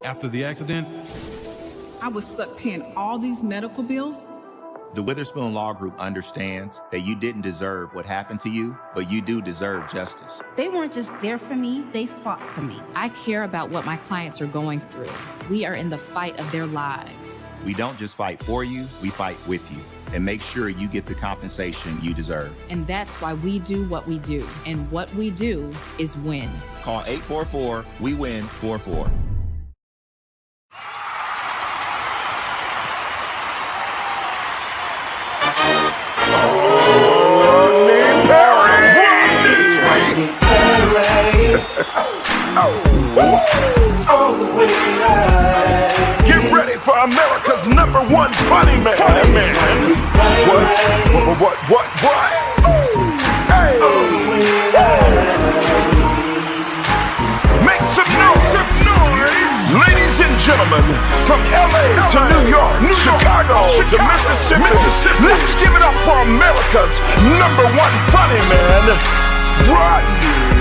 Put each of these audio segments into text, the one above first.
After the accident, I was stuck paying all these medical bills. The Witherspoon Law Group understands that you didn't deserve what happened to you, but you do deserve justice. They weren't just there for me, they fought for me. I care about what my clients are going through. We are in the fight of their lives. We don't just fight for you, we fight with you and make sure you get the compensation you deserve. And that's why we do what we do. And what we do is win. Call 844-WE-WIN-44. Get ready for America's #1 funny man. What? Hey. Make some noise. Ladies and gentlemen, from LA to New York, Chicago to Mississippi, let's give it up for America's #1 funny man, Rodney.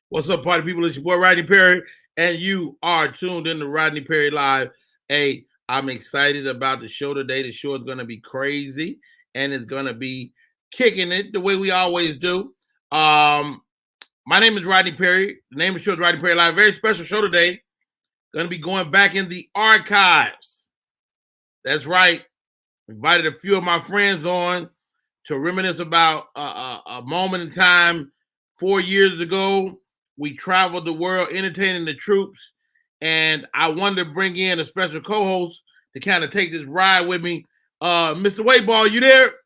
What's up, party people? It's your boy Rodney Perry, and you are tuned in to Rodney Perry Live. Hey, I'm excited about the show today. The show is going to be crazy, and it's going to be kicking it the way we always do. My name is Rodney Perry. The name of the show is Rodney Perry Live. Very special show today. Going to be going back in the archives. That's right. Invited a few of my friends on to reminisce about a moment in time 4 years ago. We traveled the world entertaining the troops, and I wanted to bring in a special co-host to kind of take this ride with me. Mr. Waitball, you there?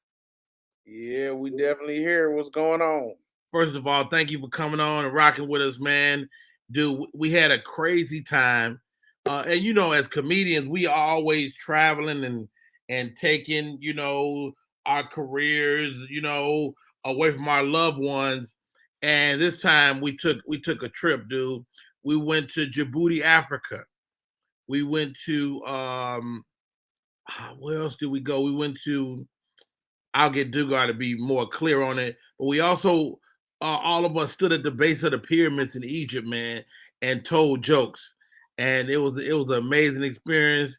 Yeah, we definitely here. What's going on? First of all, thank you for coming on and rocking with us, man. Dude, we had a crazy time. And, you know, as comedians, we are always traveling and taking, you know, our careers, you know, away from our loved ones. And this time we took a trip, dude. We went to Djibouti, Africa. We went to where else did we go? We went to, I'll get Dugar to be more clear on it. But we also all of us stood at the base of the pyramids in Egypt, man, and told jokes. And it was an amazing experience.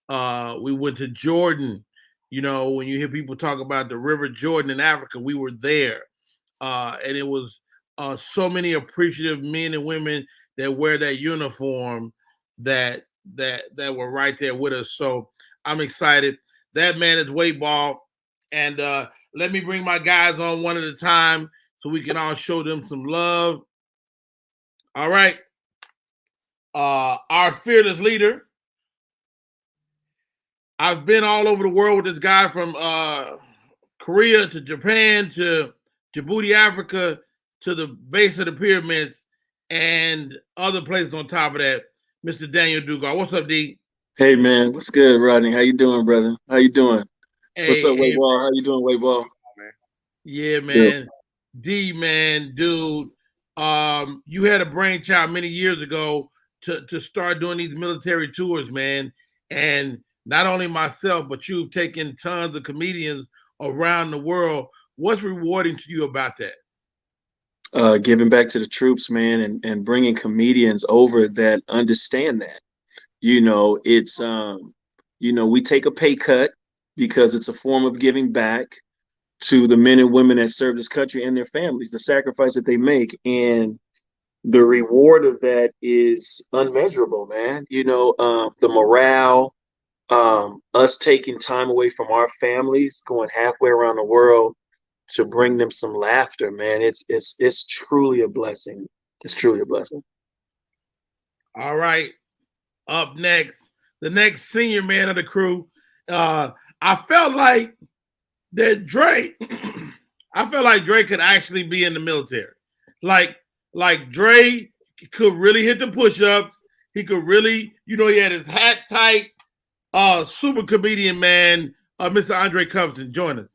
We went to Jordan. You know, when you hear people talk about the River Jordan in Africa, we were there. And it was so many appreciative men and women that wear that uniform that were right there with us. So I'm excited. That man is Waitball. And let me bring my guys on one at a time so we can all show them some love. All right. Our fearless leader. I've been all over the world with this guy from Korea to Japan to Djibouti, Africa, to the base of the pyramids and other places on top of that. Mr. Daniel Dugar. What's up, D? Hey, man. What's good, Rodney? How you doing, brother? How you doing? Hey, what's up, Waitball? How you doing, Waitball? Yeah, man. D, man, dude. You had a brainchild many years ago to start doing these military tours, man. And not only myself, but you've taken tons of comedians around the world. What's rewarding to you about that? Giving back to the troops, man, and bringing comedians over that understand that. You know, it's, you know, we take a pay cut because it's a form of giving back to the men and women that serve this country and their families, the sacrifice that they make. And the reward of that is unmeasurable, man. You know, the morale, us taking time away from our families, going halfway around the world to bring them some laughter, man. It's truly a blessing. It's truly a blessing. All right. Up next, the next senior man of the crew. I felt like that Dre, could actually be in the military. Like Dre could really hit the push-ups. He could really, you know, he had his hat tight. Super comedian, man, Mr. Andre Covington, join us.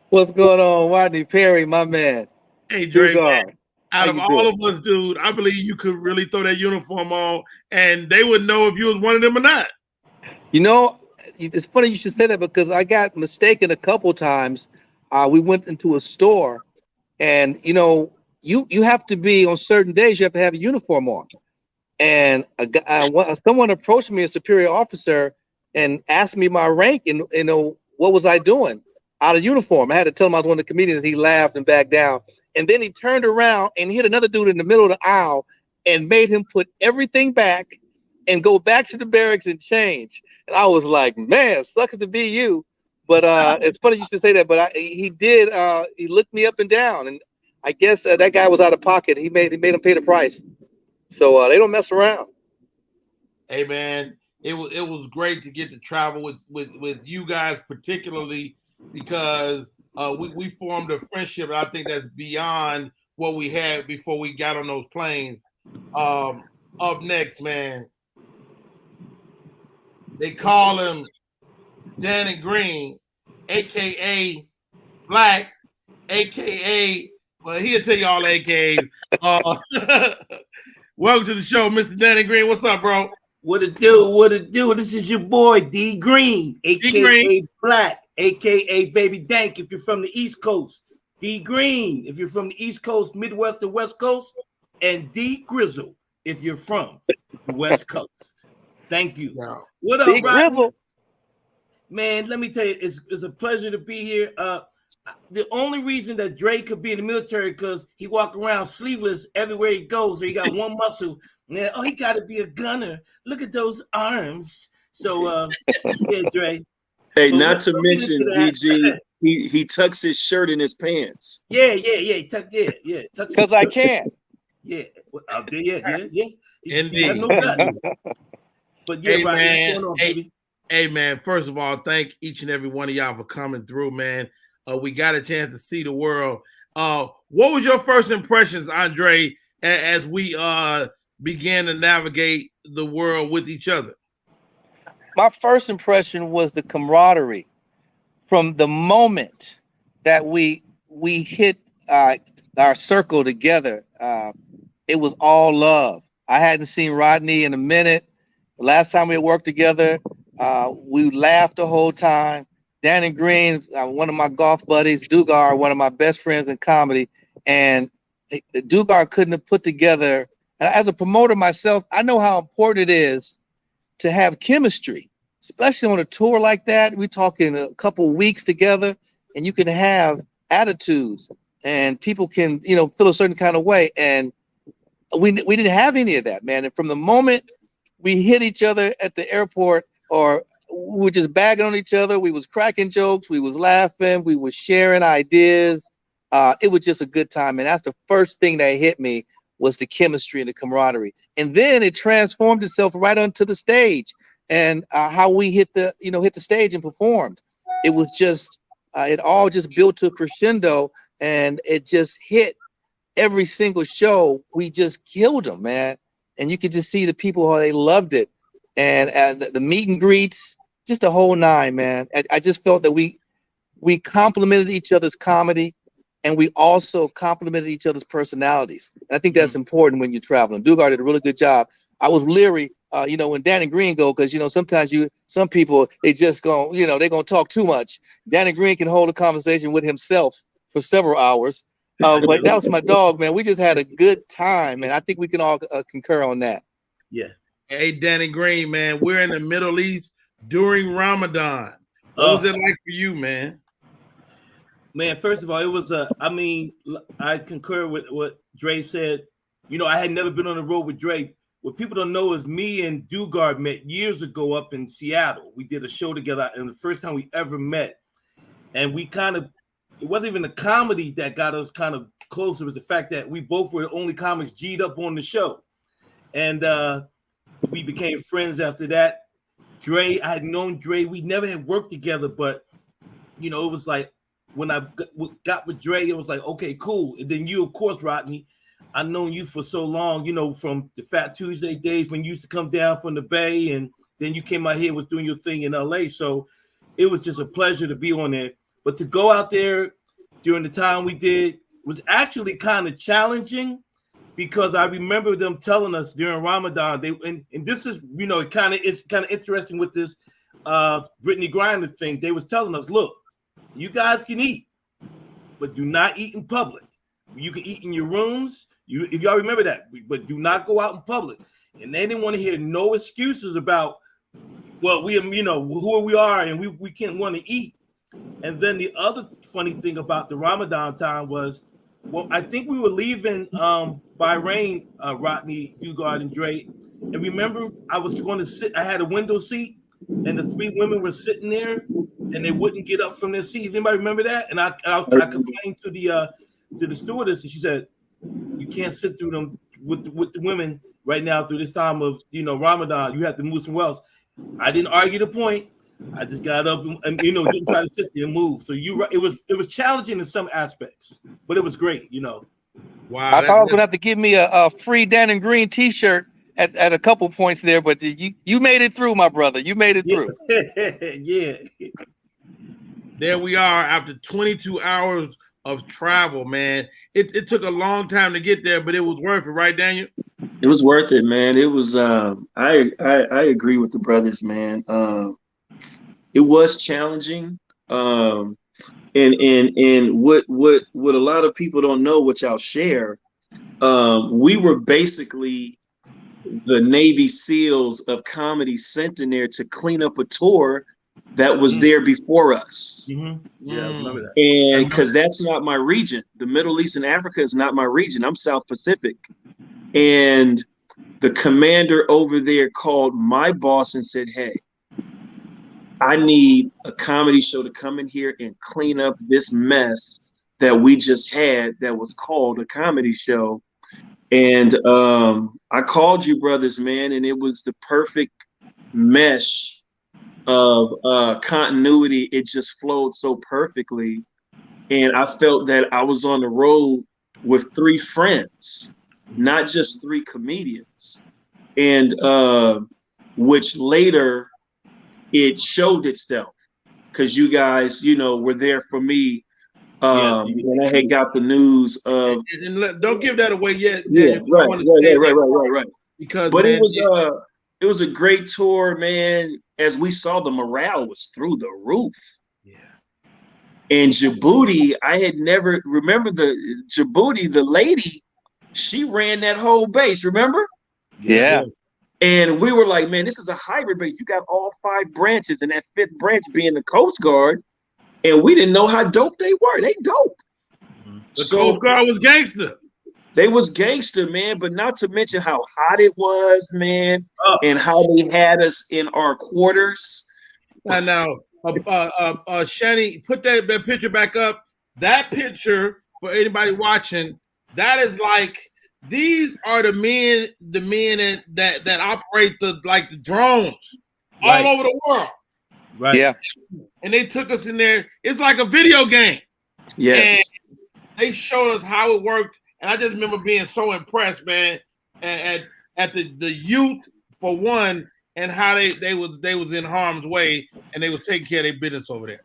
What's going on, Rodney Perry, my man? Hey, Dre, man. Out of all of us, dude, I believe you could really throw that uniform on, and they would know if you was one of them or not. You know, it's funny you should say that because I got mistaken a couple times. We went into a store, and you know, you have to be on certain days. You have to have a uniform on. And someone approached me, a superior officer, and asked me my rank and you know what was I doing out of uniform. I had to tell him I was one of the comedians. He laughed and backed down. And then he turned around and hit another dude in the middle of the aisle and made him put everything back and go back to the barracks and change. And I was like, man, sucks to be you. But it's funny you should say that. But he did. He looked me up and down, and I guess that guy was out of pocket. He made him pay the price. So they don't mess around. Hey man, it was great to get to travel with you guys, particularly because we formed a friendship, and I think that's beyond what we had before we got on those planes. Up next, man, they call him Danny Green, aka Black, aka well, he'll tell you all the AKAs. Welcome to the show, Mr. Danny Green. What's up, bro? What it do? What it do? This is your boy D Green, aka Black, aka Baby Dank. If you're from the East Coast, D Green. If you're from the East Coast, Midwest, or West Coast, and D Grizzle. If you're from the West Coast. Thank you. Wow. What up, D Grizzle? Man, let me tell you, it's a pleasure to be here. The only reason that Dre could be in the military because he walked around sleeveless everywhere he goes. So he got one muscle. Man, he got to be a gunner. Look at those arms. So, yeah, Dre. Hey, not to mention, DG, he tucks his shirt in his pants. Yeah. He tucked, yeah. Because I can. Yeah. Yeah. Indeed. No gun. But yeah, hey, right. Man, what's going on, baby? Hey, man, first of all, thank each and every one of y'all for coming through, man. We got a chance to see the world. What was your first impressions, Andre, as we began to navigate the world with each other? My first impression was the camaraderie. From the moment that we hit our circle together, it was all love. I hadn't seen Rodney in a minute. The last time we had worked together, we laughed the whole time. Danny Green, one of my golf buddies, Dugar, one of my best friends in comedy, and Dugar couldn't have put together. And as a promoter myself, I know how important it is to have chemistry, especially on a tour like that. We're talking a couple weeks together, and you can have attitudes, and people can, feel a certain kind of way. And we didn't have any of that, man. And from the moment we hit each other at the airport, or we were just bagging on each other, we was cracking jokes, we was laughing, we was sharing ideas. It was just a good time. And that's the first thing that hit me was the chemistry and the camaraderie. And then it transformed itself right onto the stage and how we hit the stage and performed. It was just, it all just built to a crescendo, and it just hit every single show. We just killed them, man. And you could just see the people, how they loved it. And the meet and greets, just the whole nine, man. I just felt that we complimented each other's comedy, and we also complimented each other's personalities. And I think that's important when you're traveling. Dugar did a really good job. I was leery, when Danny Green go, because sometimes some people, they just go, they're gonna talk too much. Danny Green can hold a conversation with himself for several hours. But that was my dog, man. We just had a good time, and I think we can all concur on that. Yeah. Hey, Danny Green, man, we're in the Middle East during Ramadan. What was it like for you, man? Man, first of all, it was I concur with what Dre said. I had never been on the road with Dre. What people don't know is me and Dugar met years ago up in Seattle. We did a show together, and the first time we ever met. And we it wasn't even the comedy that got us kind of closer, it was the fact that we both were the only comics G'd up on the show. And we became friends after that. Dre, I had known Dre. We never had worked together, but, it was like when I got with Dre, it was like, okay, cool. And then you, of course, Rodney, I've known you for so long, from the Fat Tuesday days when you used to come down from the Bay, and then you came out here, was doing your thing in LA. So it was just a pleasure to be on there. But to go out there during the time we did was actually kind of challenging because I remember them telling us during Ramadan. And this is, it's kind of interesting with this Brittany Griner thing. They was telling us, look, you guys can eat, but do not eat in public. You can eat in your rooms. If y'all remember that, but do not go out in public. And they didn't want to hear no excuses about, well, who we are and we can't want to eat. And then the other funny thing about the Ramadan time was, well, I think we were leaving Bahrain, Rodney, Dugar, and Dre. And remember, I was going to sit. I had a window seat, and the 3 women were sitting there, and they wouldn't get up from their seats. Anybody remember that? And I complained to the stewardess, and she said, "You can't sit through them with the women right now through this time of Ramadan. You have to move somewhere else." I didn't argue the point. I just got up and didn't try to sit there and move. So it was challenging in some aspects, but it was great. Wow. I thought I was gonna have to give me a free Dan and Green T-shirt at a couple points there, but you made it through, my brother. You made it through. Yeah. There we are after 22 hours of travel, man. It took a long time to get there, but it was worth it, right, Daniel? It was worth it, man. It was. I agree with the brothers, man. It was challenging. And what a lot of people don't know, which I'll share. We were basically the Navy SEALs of comedy sent in there to clean up a tour that was there before us. Mm-hmm. Yeah, I remember that. And because that's not my region. The Middle East and Africa is not my region. I'm South Pacific. And the commander over there called my boss and said, "Hey, I need a comedy show to come in here and clean up this mess that we just had that was called a comedy show." And I called you brothers, man, and it was the perfect mesh of continuity. It just flowed so perfectly. And I felt that I was on the road with 3 friends, not just 3 comedians. And which later it showed itself, because you guys, were there for me when I had got the news of. And don't give that away yet. Yeah, right. Because, but man, it was a great tour, man. As we saw, the morale was through the roof. Yeah. And Djibouti, I had never remember Djibouti, the lady, she ran that whole base. Remember? Yeah. And we were like, man, this is a hybrid base. You got all 5 branches, and that 5th branch being the Coast Guard. And we didn't know how dope they were. They dope. The Coast Guard was gangster. They was gangster, man. But not to mention how hot it was, man, and how they had us in our quarters. And now, Shani, put that picture back up. That picture, for anybody watching, that is like, these are the men that operate the drones all over the world. Right. Yeah. And they took us in there. It's like a video game. Yes. And they showed us how it worked. And I just remember being so impressed, man, at the youth, for one, and how they was in harm's way, and they was taking care of their business over there.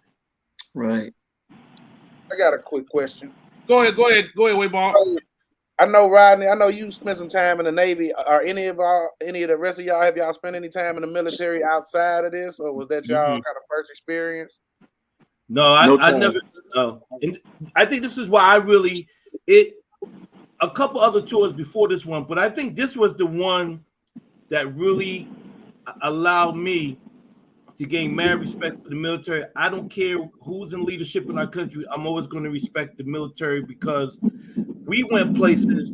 Right. I got a quick question. Go ahead, Wayball. I know, Rodney, I know you spent some time in the Navy. Are any of the rest of y'all, have y'all spent any time in the military outside of this, or was that y'all kind of first experience? No, I never. And I think this is why I really a couple other tours before this one, but I think this was the one that really allowed me to gain mad respect for the military. I don't care who's in leadership in our country. I'm always going to respect the military, because we went places,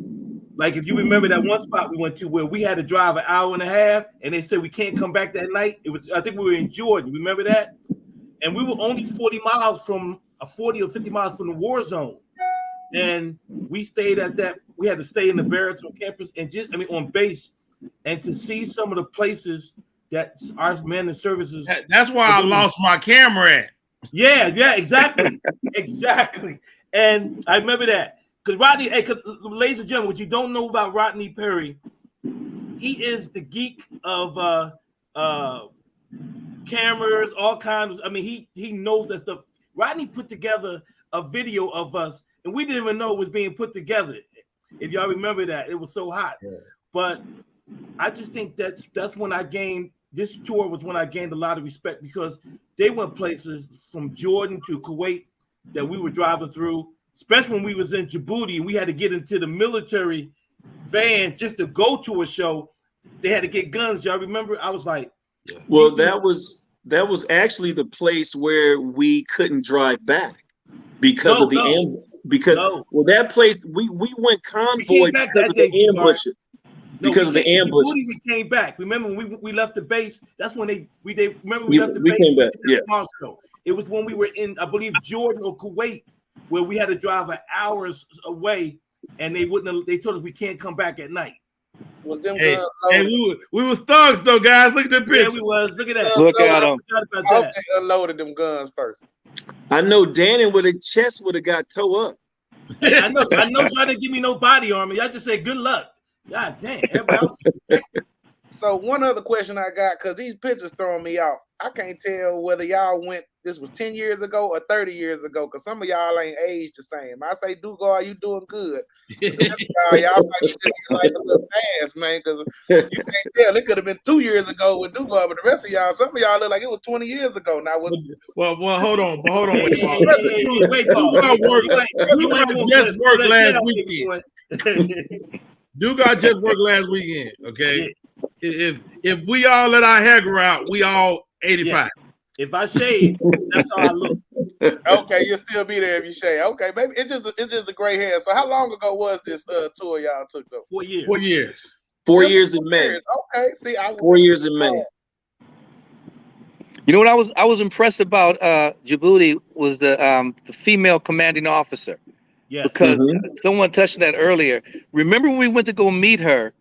like if you remember that one spot we went to where we had to drive an hour and a half, and they said we can't come back that night. I think we were in Jordan. Remember that? And we were only 40 miles from 40 or 50 miles from the war zone. And we stayed at that. We had to stay in the barracks on campus and on base, and to see some of the places that our men and services. That's why I lost my camera at. Yeah, exactly. Exactly. And I remember that. Because Rodney, ladies and gentlemen, what you don't know about Rodney Perry, he is the geek of cameras, all kinds. I mean, he knows that stuff. Rodney put together a video of us, and we didn't even know it was being put together. If y'all remember that, it was so hot. Yeah. But I just think that's when I gained this tour was when I gained a lot of respect because they went places from Jordan to Kuwait that we were driving through, especially when we was in Djibouti and we had to get into the military van just to go to a show. They had to get guns. Y'all remember? I was like, well, that was actually the place where we couldn't drive back because of the ambush. Well, that place we went convoy because of the ambush. Because of the ambush, we came back. Remember when we left the base? That's when they remember we left the base. We came back. Yeah. Moscow. It was when we were in, I believe, Jordan or Kuwait, where we had to drive hours away, and they wouldn't. They told us we can't come back at night. Was them guns loaded? Hey, we was thugs though, guys. Look at the picture. Yeah, we was. Look at that. Look at them. I hope they unloaded them guns first. I know Danny with a chest would have got toe up. I know. Y'all didn't give me no body armor. Y'all just said good luck. God damn. Everybody else. So one other question I got, because these pictures throwing me off. I can't tell whether y'all went, this was 10 years ago or 30 years ago, because some of y'all ain't aged the same. I say, Dugar, you doing good. Y'all might be living your life a little fast, man, because you can't tell. It could have been 2 years ago with Dugar, but the rest of y'all, some of y'all look like it was 20 years ago. Now, well, hold on. Dugar just worked last weekend. Dugar just worked last weekend, okay? If we all let our hair grow out, we all 85. Yeah. If I shave, that's how I look. Okay, you'll still be there if you shave. Okay, maybe it's just a gray hair. So how long ago was this tour y'all took though? 4 years. 4 years. 4 years in May. Okay, see, 4 years in May. You know what I was impressed about Djibouti was the female commanding officer. Yes. Because someone touched that earlier. Remember when we went to go meet her?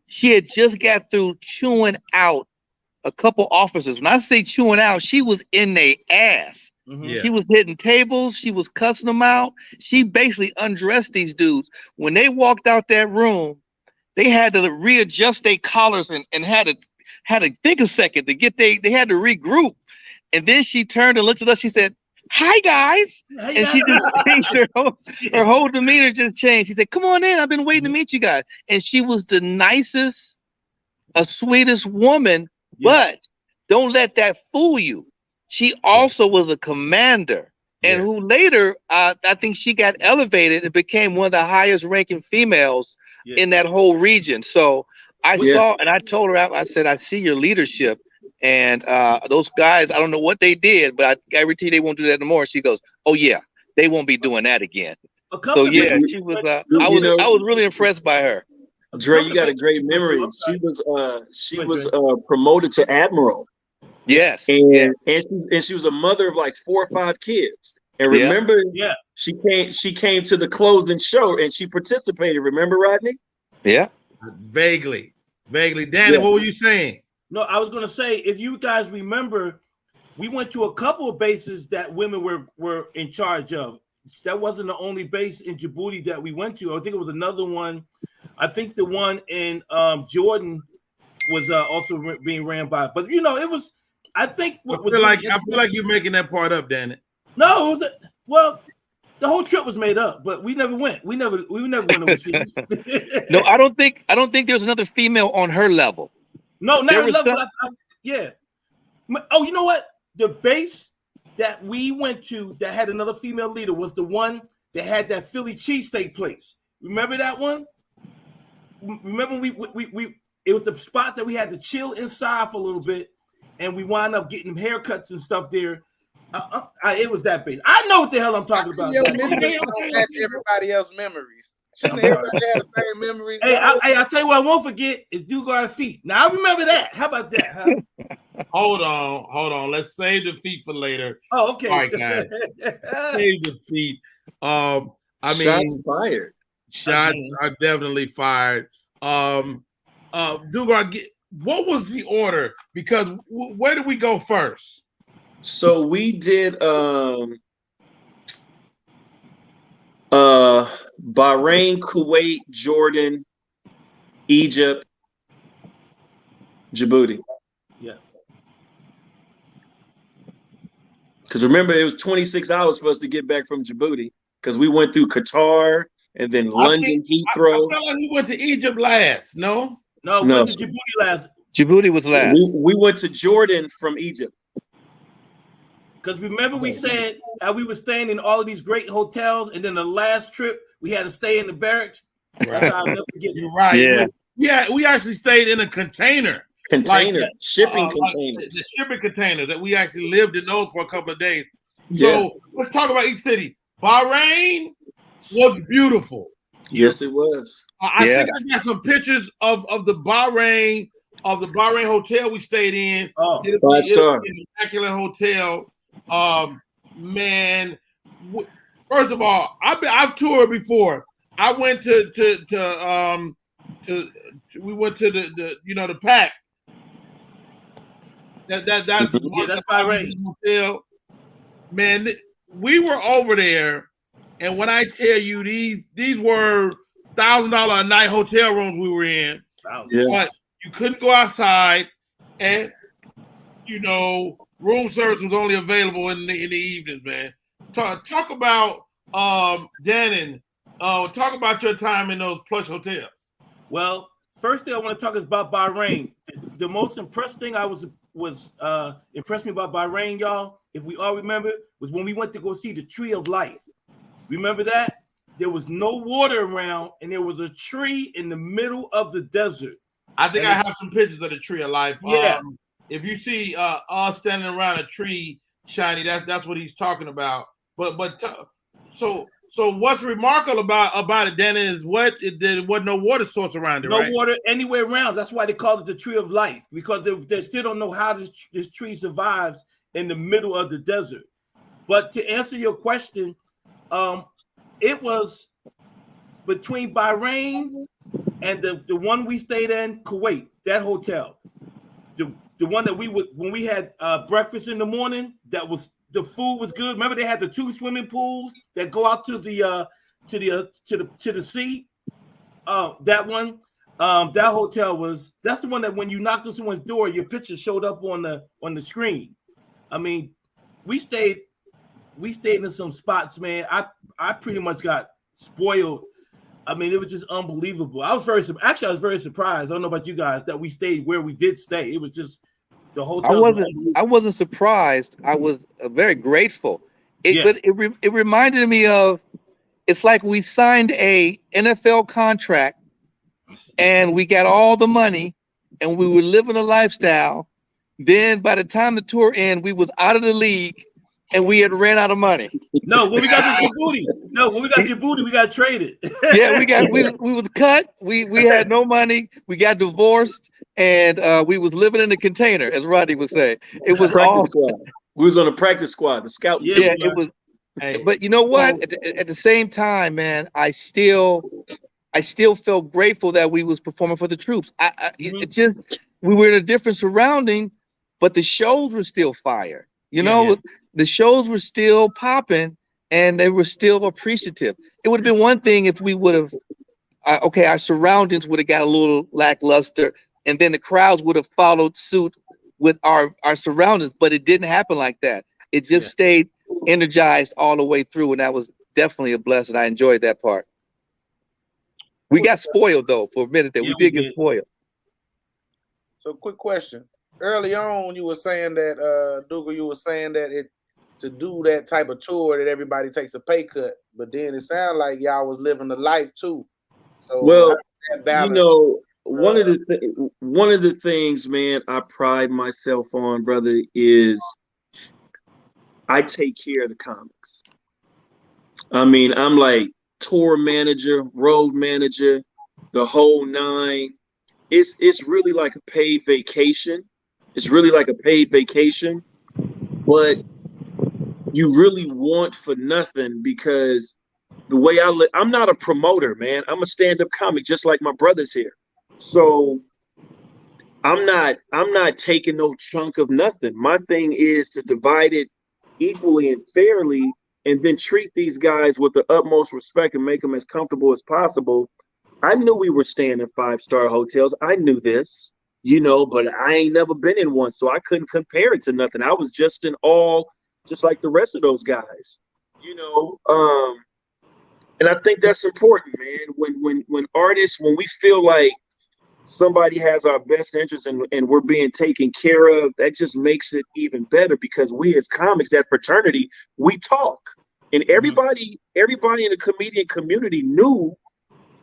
She had just got through chewing out a couple officers. When I say chewing out, she was in their ass. Yeah. She was hitting tables. She was cussing them out. She basically undressed these dudes. When they walked out that room, they had to readjust their collars and had to think a second to get they had to regroup. And then she turned and looked at us. She said, "Hi guys," and she just changed her whole demeanor. Just changed. She said, "Come on in. I've been waiting to meet you guys." And she was the nicest, sweetest woman. But don't let that fool you. She also was a commander, and who later, I think she got elevated and became one of the highest ranking females in that whole region. So I saw, and I told her, I said, "I see your leadership." And those guys, I don't know what they did, but I guarantee you they won't do that anymore. She goes, "Oh yeah, they won't be doing that again." So yeah, she was. I was really impressed by her. Dre, you got a great memory. She was promoted to admiral. Yes. And she was a mother of like 4 or 5 kids. And remember, she came to the closing show and she participated. Remember, Rodney? Yeah. Vaguely. Danny, what were you saying? No, I was gonna say, if you guys remember, we went to a couple of bases that women were in charge of. That wasn't the only base in Djibouti that we went to. I think it was another one. I think the one in Jordan was also being ran by. But you know, it was. I think. I feel like you're making that part up, Danny. No, it was the whole trip was made up, but we never went. We never went overseas. No, I don't think there's another female on her level. No, not her level. Yeah. Oh, you know what? The base that we went to that had another female leader was the one that had that Philly cheesesteak place. Remember that one? Remember we it was the spot that we had to chill inside for a little bit, and we wound up getting haircuts and stuff there. It was that base. I know what the hell I'm talking about. Everybody else's memories. Shouldn't everybody have the same memories? Hey, I'll tell you what I won't forget is Dugar feet. Now I remember that. How about that? Huh? Hold on. Let's save the feet for later. Oh, okay. All right, guys. Save the feet. I mean, shots fired. Shots are definitely fired. Dugar, what was the order? Because where did we go first? So we did Bahrain, Kuwait, Jordan, Egypt, Djibouti. Yeah. Because remember, it was 26 hours for us to get back from Djibouti because we went through Qatar and then I London I Heathrow. felt like we went to Egypt last. No, No, we No. went to Djibouti last. Djibouti was last. We went to Jordan from Egypt. Because remember we said how we were staying in all of these great hotels, and then the last trip we had to stay in the barracks. That's how I'll never forget it. you're right. Yeah. Yeah, we actually stayed in a container. Container, shipping Like containers. the shipping containers that we actually lived in those for a couple of days. Yeah. So let's talk about each city. Bahrain was beautiful. Yes, it was. I think I got some pictures of the Bahrain hotel we stayed in. Oh, It Five was star. an immaculate hotel. Man, first of all, I've toured before. I went to we went to the pack. That's Bahrain. hotel. Man, we were over there, and when I tell you these were $1,000 a night hotel rooms we were in, Yeah. but you couldn't go outside, and room service was only available in the evenings. Man, talk about Dannon. Talk about your time in those plush hotels. Well, first thing I want to talk is about Bahrain. The most impressed thing impressed me about Bahrain, y'all, if we all remember, was when we went to go see the Tree of Life. Remember that? There was no water around, and there was a tree in the middle of the desert. I think I have some pictures of the Tree of Life. Yeah. If you see us standing around a tree, Shiny, that's what he's talking about. So what's remarkable about it then is there wasn't no water source around it, No right? water anywhere around. That's why they call it the Tree of Life, because they still don't know how this tree survives in the middle of the desert. But to answer your question, it was between Bahrain and the one we stayed in, Kuwait, that hotel. The one that when we had breakfast in the morning, the food was good. Remember they had the 2 swimming pools that go out to the sea. That one, that hotel that's the one that when you knocked on someone's door, your picture showed up on the screen. I mean, we stayed in some spots, man. I pretty much got spoiled. I mean, it was just unbelievable. I was very surprised. I don't know about you guys that we stayed where we did stay. It was just the hotel. I wasn't surprised. I was very grateful. But it reminded me of, it's like we signed a NFL contract and we got all the money and we were living a lifestyle. Then by the time the tour ended, we was out of the league and we had ran out of money. No, when we got to Djibouti, we got traded. Yeah, we was cut. We had no money. We got divorced, and we was living in a container, as Rodney was saying. It was practice squad. We was on a practice squad, the scout. Yeah, it was. But you know what? At the same time, man, I still felt grateful that we was performing for the troops. It just, we were in a different surrounding, but the shows were still fire. The shows were still popping, and they were still appreciative. It would have been one thing if we would have, our surroundings would have got a little lackluster, and then the crowds would have followed suit with our surroundings, but it didn't happen like that. It just stayed energized all the way through, and that was definitely a blessing. I enjoyed that part. We got spoiled, though, for a minute there. We did get spoiled. So, quick question. Early on, you were saying that, Dugar, you were saying that to do that type of tour that everybody takes a pay cut, but then it sounded like y'all was living the life too. So, well, one of the things, man, I pride myself on, brother, is I take care of the comics. I mean, I'm like tour manager, road manager, the whole nine. It's really like a paid vacation. But you really want for nothing, because the way I'm not a promoter, man. I'm a stand-up comic, just like my brothers here. So I'm not taking no chunk of nothing. My thing is to divide it equally and fairly, and then treat these guys with the utmost respect and make them as comfortable as possible. I knew we were staying in 5-star hotels. I knew this, but I ain't never been in one, so I couldn't compare it to nothing. I was just in awe, just like the rest of those guys, And I think that's important, man. When artists, when we feel like somebody has our best interest and we're being taken care of, that just makes it even better because we as comics, that fraternity, we talk. And everybody in the comedian community knew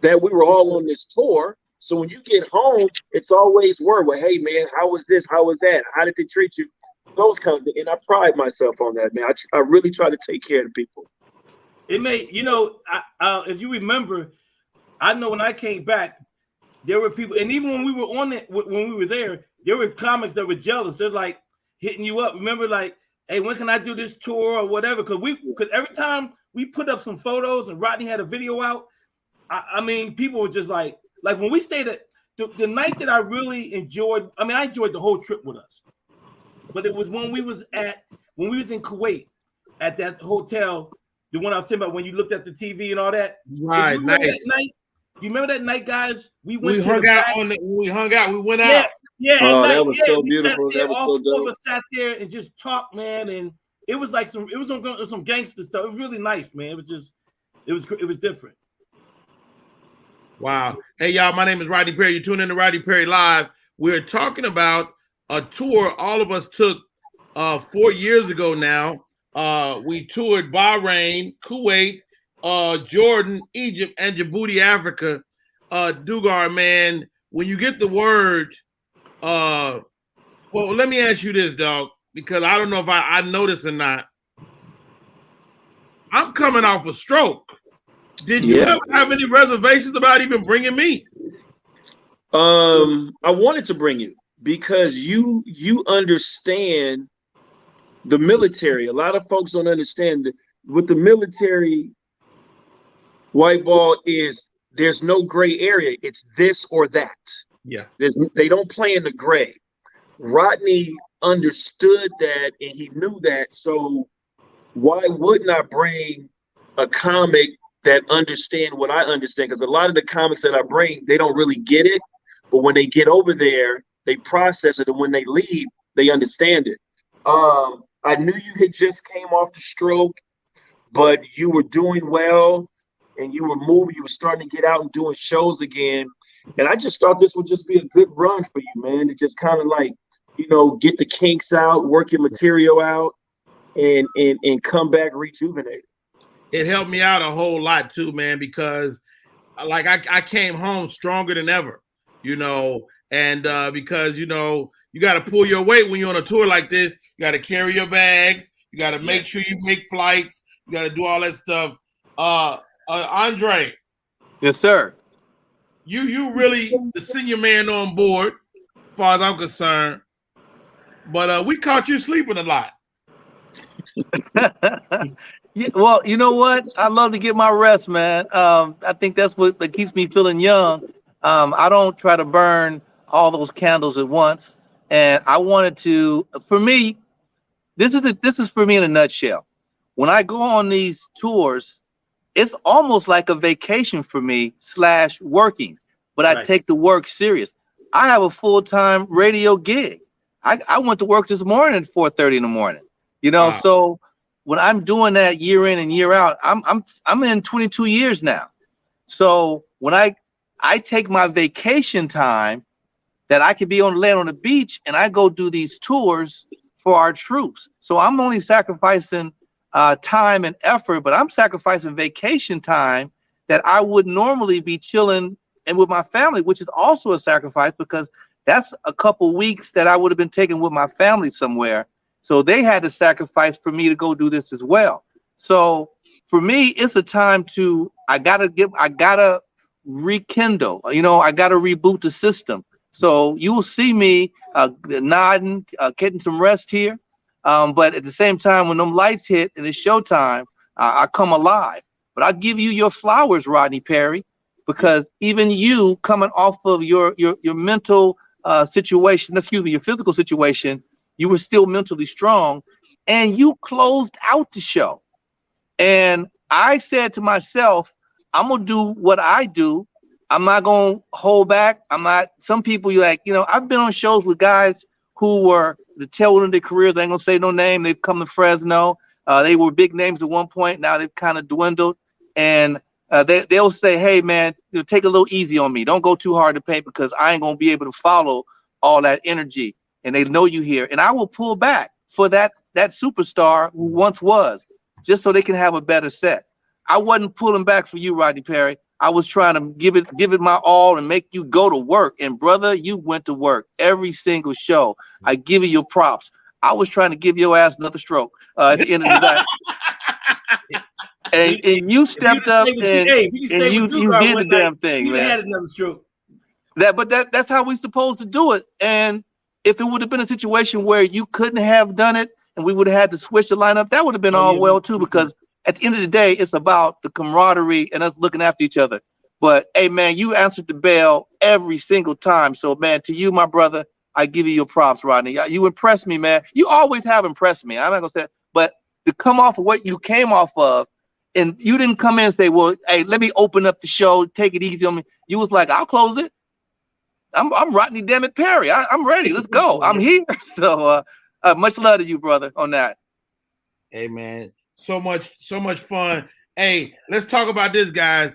that we were all on this tour. So when you get home, it's always word. Well, hey man, how was this? How was that? How did they treat you? Those kinds of things. And I pride myself on that, man. I really try to take care of people. It may, you know, if you remember, I know when I came back, there were people, and even when we were on it, when we were there were comics that were jealous. They're like hitting you up. Remember, like, hey, when can I do this tour or whatever? Because every time we put up some photos and Rodney had a video out, I mean, people were just like when we stayed at the night that I really enjoyed. I mean, I enjoyed the whole trip with us, but it was when we was in Kuwait at that hotel. The one I was talking about when you looked at the TV and all that. Right, nice. That night, you remember that night, guys? We hung out. We went out. Yeah. Oh, that was so beautiful. That was so dope. All of us sat there and just talked, man, and it was like some gangster stuff. It was really nice, man. It was different. Wow. Hey, y'all, my name is Rodney Perry. You're tuning in to Rodney Perry Live. We're talking about a tour all of us took 4 years ago now. We toured Bahrain, Kuwait, Jordan, Egypt, and Djibouti, Africa. Dugar, man, when you get the word, well, let me ask you this, dog, because I don't know if I know this or not. I'm coming off a stroke. Did you ever have any reservations about even bringing me? I wanted to bring you because you understand the military. A lot of folks don't understand that with the military, white ball is there's no gray area. It's this or that. Yeah. They don't play in the gray. Rodney understood that and he knew that. So why wouldn't I bring a comic that understand what I understand? Because a lot of the comics that I bring, they don't really get it. But when they get over there, they process it. And when they leave, they understand it. I knew you had just came off the stroke, but you were doing well and you were moving. You were starting to get out and doing shows again. And I just thought this would just be a good run for you, man, to just kind of like, you know, get the kinks out, work your material out, and come back rejuvenated. It helped me out a whole lot too, man, because like I came home stronger than ever, you know, and because, you know, you got to pull your weight when you're on a tour like this. You got to carry your bags. You got to make sure you make flights. You got to do all that stuff. Andre. Yes, sir. You really the senior man on board, as far as I'm concerned. But we caught you sleeping a lot. Yeah, well, you know what? I love to get my rest, man. I think that's what keeps me feeling young. I don't try to burn all those candles at once. And I wanted to, for me, this is for me in a nutshell. When I go on these tours, it's almost like a vacation for me / working, but I take the work serious. I have a full-time radio gig. I went to work this morning at 4:30 in the morning. You know, Wow. So when I'm doing that year in and year out, I'm in 22 years now. So when I take my vacation time that I could be on land on the beach and I go do these tours for our troops. So I'm only sacrificing time and effort, but I'm sacrificing vacation time that I would normally be chilling and with my family, which is also a sacrifice because that's a couple weeks that I would have been taking with my family somewhere. So they had to sacrifice for me to go do this as well. So for me, it's a time to, I gotta rekindle, you know, I gotta reboot the system. So you will see me nodding, getting some rest here. But at the same time, when them lights hit and it's showtime, I come alive. But I'll give you your flowers, Rodney Perry, because even you coming off of your mental situation, your physical situation, you were still mentally strong and you closed out the show. And I said to myself, I'm going to do what I do. I'm not going to hold back. Some people you like, you know, I've been on shows with guys who were the tail end of their careers. I ain't going to say no name. They've come to Fresno. They were big names at one point. Now they've kind of dwindled. And they'll say, hey man, take a little easy on me. Don't go too hard to paint because I ain't gonna be able to follow all that energy. And they know you here. And I will pull back for that superstar who once was, just so they can have a better set. I wasn't pulling back for you, Rodney Perry. I was trying to give it my all and make you go to work. And brother, you went to work every single show. I give you your props. I was trying to give your ass another stroke at the end of the day. And you stepped up and you did the damn thing, man. Had another stroke. That's how we supposed to do it. And if it would have been a situation where you couldn't have done it and we would have had to switch the lineup, that would have been all well too, because at the end of the day, it's about the camaraderie and us looking after each other. But hey, man, you answered the bell every single time. So, man, to you, my brother, I give you your props, Rodney. You impressed me, man. You always have impressed me. I'm not gonna say, but to come off of what you came off of, and you didn't come in and say, well, hey, let me open up the show, take it easy on me. You was like, I'll close it. I'm Rodney Dammit Perry. I'm ready. Let's go. I'm here. So much love to you, brother, on that. Hey, man. So much fun. Hey, let's talk about this, guys.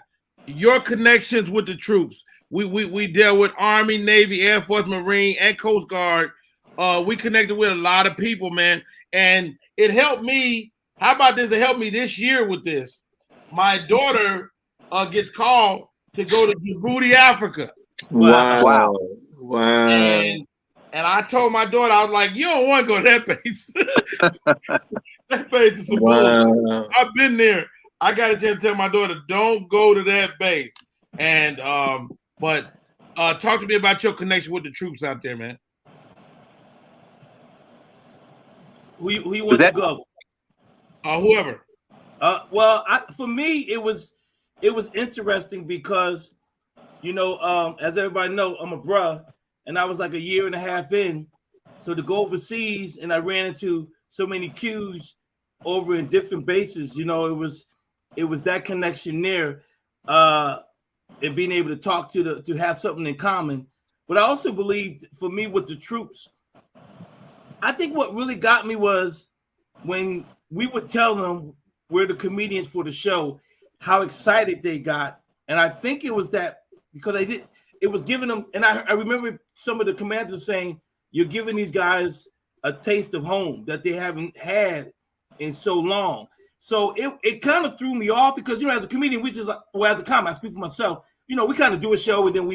Your connections with the troops. We dealt with Army, Navy, Air Force, Marine, and Coast Guard. We connected with a lot of people, man. And it helped me. How about this? It helped me this year with this. My daughter gets called to go to Djibouti, Africa. Wow. And I told my daughter, I was like, you don't want to go to that base. That base is some bullshit. I've been there. I got a chance to tell my daughter, don't go to that base. And but talk to me about your connection with the troops out there, man. Who you want to go? Whoever. Well, for me, it was interesting because, you know, as everybody know, I'm a bruh, and I was like a year and a half in. So to go overseas, and I ran into so many Qs over in different bases, you know, it was that connection there, and being able to talk to have something in common. But I also believe, for me with the troops, I think what really got me was when we would tell them we're the comedians for the show, how excited they got. And I think it was that because it was giving them, and I remember some of the commanders saying, you're giving these guys a taste of home that they haven't had in so long. So it kind of threw me off because, you know, as a comedian, we just, well, as a comic, I speak for myself, you know, we kind of do a show and then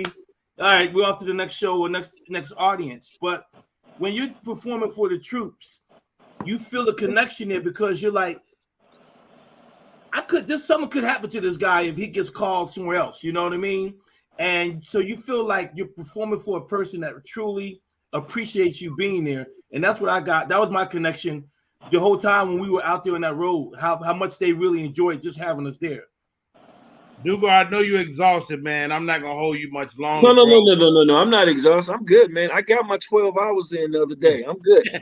all right, we're off to the next show or next audience. But when you're performing for the troops, you feel a connection there because you're like, something could happen to this guy if he gets called somewhere else, you know what I mean? And so you feel like you're performing for a person that truly appreciates you being there. And that's what I got. That was my connection the whole time when we were out there on that road, how much they really enjoyed just having us there. Dugar, I know you're exhausted, man. I'm not gonna hold you much longer. No. I'm not exhausted. I'm good, man. I got my 12 hours in the other day. I'm good.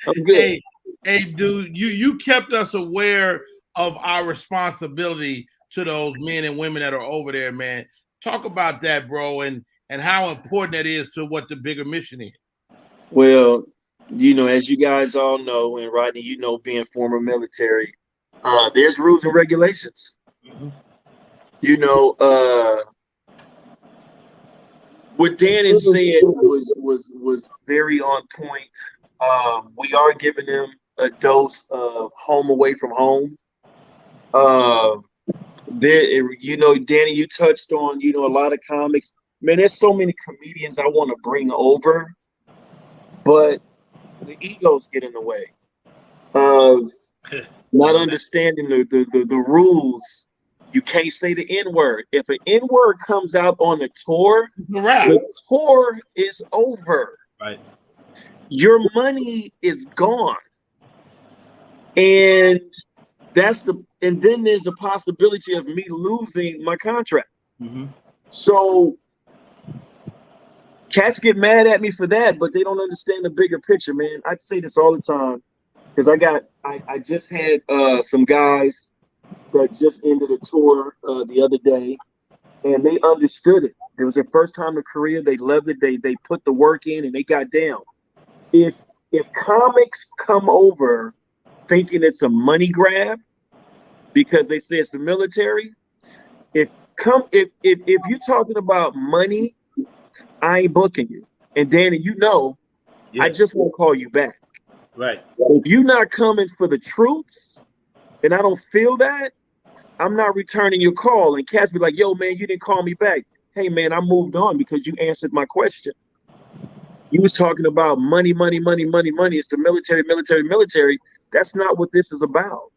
I'm good. Hey, dude, you kept us aware of our responsibility to those men and women that are over there, man. Talk about that, bro, and how important that is to what the bigger mission is. Well, you know, as you guys all know, and Rodney, you know, being former military, there's rules and regulations. Mm-hmm. You know, what Dan said was very on point. We are giving them a dose of home away from home. You know, Danny, you touched on, you know, a lot of comics. Man, there's so many comedians I want to bring over, but the egos get in the way of not understanding the rules. You can't say the N-word. If an N-word comes out on the tour, the tour is over. Right. Your money is gone. And then there's the possibility of me losing my contract. Mm-hmm. So cats get mad at me for that, but they don't understand the bigger picture, man. I say this all the time because I just had some guys that just ended a tour the other day, and they understood it. It was their first time in Korea. They loved it. They put the work in and they got down. If comics come over thinking it's a money grab because they say it's the military, If you're talking about money, I ain't booking you. And Danny, you know, I just won't call you back. Right. If you're not coming for the troops, and I don't feel that, I'm not returning your call. And cats be like, yo, man, you didn't call me back. Hey, man, I moved on because you answered my question. You was talking about money, money, money, money, money. It's the military, military, military. That's not what this is about.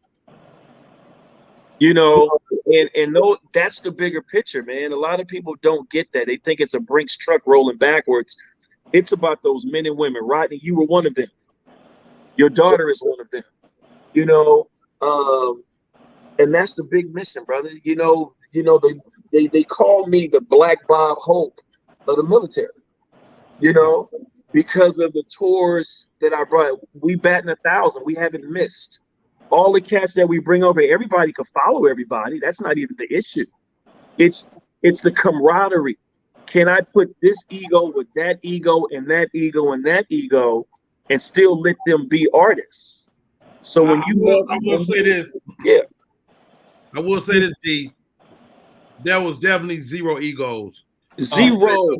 You know, and no, that's the bigger picture, man. A lot of people don't get that. They think it's a Brinks truck rolling backwards. It's about those men and women. Rodney, you were one of them. Your daughter is one of them. You know, and that's the big mission, brother. You know, they call me the Black Bob Hope of the military. You know, because of the tours that I brought. We batting 1,000. We haven't missed. All the cats that we bring over, everybody can follow everybody. That's not even the issue. It's the camaraderie. Can I put this ego with that ego and that ego and that ego and still let them be artists? So when I will say this. Yeah. I will say this, D. There was definitely zero egos. Zero.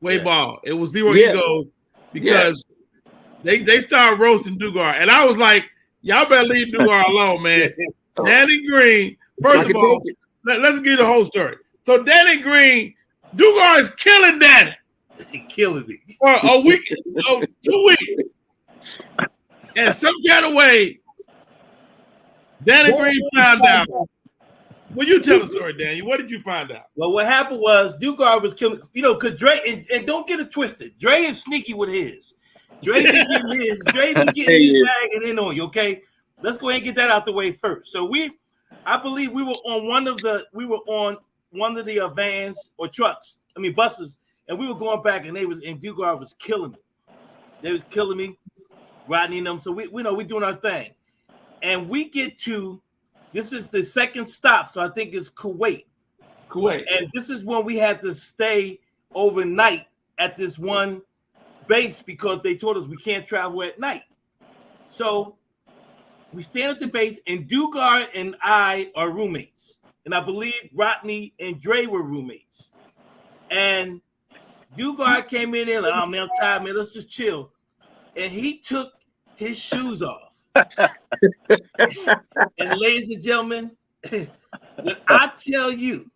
Way ball. It was zero egos because they started roasting Dugar. And I was like, y'all better leave Dugar alone, man. Danny Green, first of all, let's get the whole story. So Danny Green, Dugar is killing Danny. Killing me. For a week, 2 weeks. And some kind of way, Danny Green found out. Well, you tell the story, Daniel. What did you find out? Well, what happened was Dugar was killing, you know, because Dre, and don't get it twisted, Dre is sneaky with his. Dre be getting his, Dre be getting his bag and in on you, okay? Let's go ahead and get that out the way first. So I believe we were on one of the vans or trucks, buses, and we were going back and Dugar was killing me. They was killing me, Rodney and them. So we doing our thing. And we get to, this is the second stop, so I think it's Kuwait. And this is when we had to stay overnight at this one base because they told us we can't travel at night. So we stand at the base, and Dugar and I are roommates. And I believe Rodney and Dre were roommates. And Dugar came in there like, oh, man, I'm tired, man. Let's just chill. And he took his shoes off. And ladies and gentlemen, when I tell you,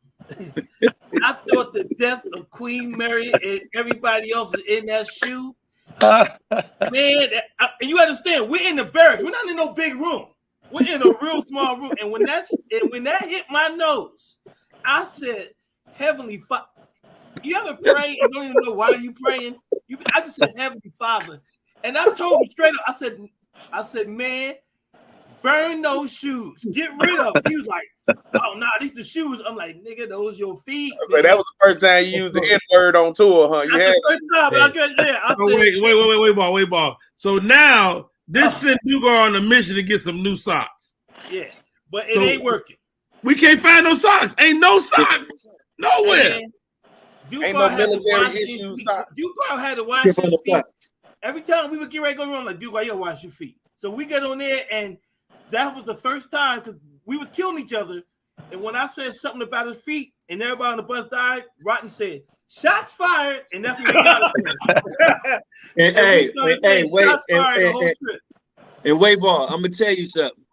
I thought the death of Queen Mary and everybody else was in that shoe. Man, and you understand, we're in the barracks. We're not in no big room. We're in a real small room. And when that hit my nose, I said, Heavenly Father. You ever pray and don't even know why you praying? I just said, Heavenly Father. And I told him straight up, I said, man, burn those shoes. Get rid of them. He was like, oh, no, these the shoes. I'm like, nigga, those your feet. So that was the first time you used the N-word on tour, huh? You had the first time. I said, wait, ball. So now this sent Dugar on a mission to get some new socks. Yeah, but it ain't working. We can't find no socks. Ain't no socks nowhere. Ain't no military issue socks. Dugar had to wash his feet. Every time we would get ready to go around, like, Dugar, you gotta wash your feet. So we get on there, and that was the first time because we was killing each other. And when I said something about his feet and everybody on the bus died, Rodney said, shots fired. And that's what we got wait, ball. I'm gonna tell you something.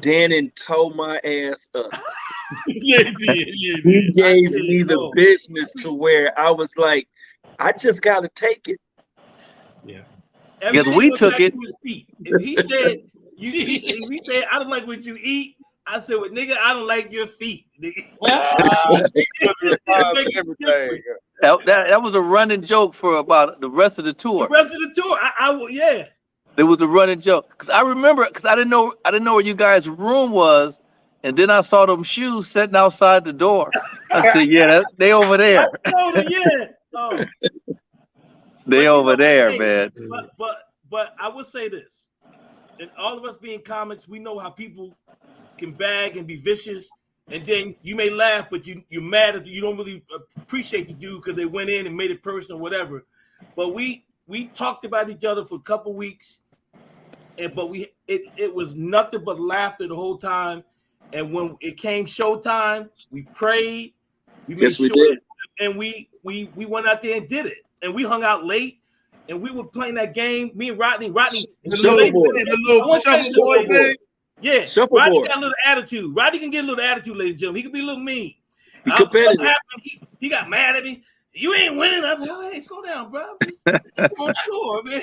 Dannon tore my ass up. He gave me the business to where I was like, I just gotta take it. Yeah. Because we took it. If he said, if he said, I don't like what you eat, I said, well, nigga, I don't like your feet. That was a running joke for about the rest of the tour. The rest of the tour, yeah. There was a running joke because I remember because I didn't know where you guys' room was, and then I saw them shoes sitting outside the door. I said, "Yeah, they over there." They over there, man. But I would say this, and all of us being comics, we know how people can bag and be vicious, and then you may laugh, but you're mad at you don't really appreciate the dude because they went in and made it personal, whatever. But we talked about each other for a couple weeks, but it was nothing but laughter the whole time. And when it came showtime, we prayed. We made Yes, we sure, did. and we went out there and did it. And we hung out late, and we were playing that game. Me and Rodney, The little shuffleboard thing. yeah, Shuffleboard. Rodney got a little attitude. Rodney can get a little attitude, ladies and gentlemen. He can be a little mean. He competitive. He got mad at me. You ain't winning. I was like, oh, hey, slow down, bro. I'm on tour, man.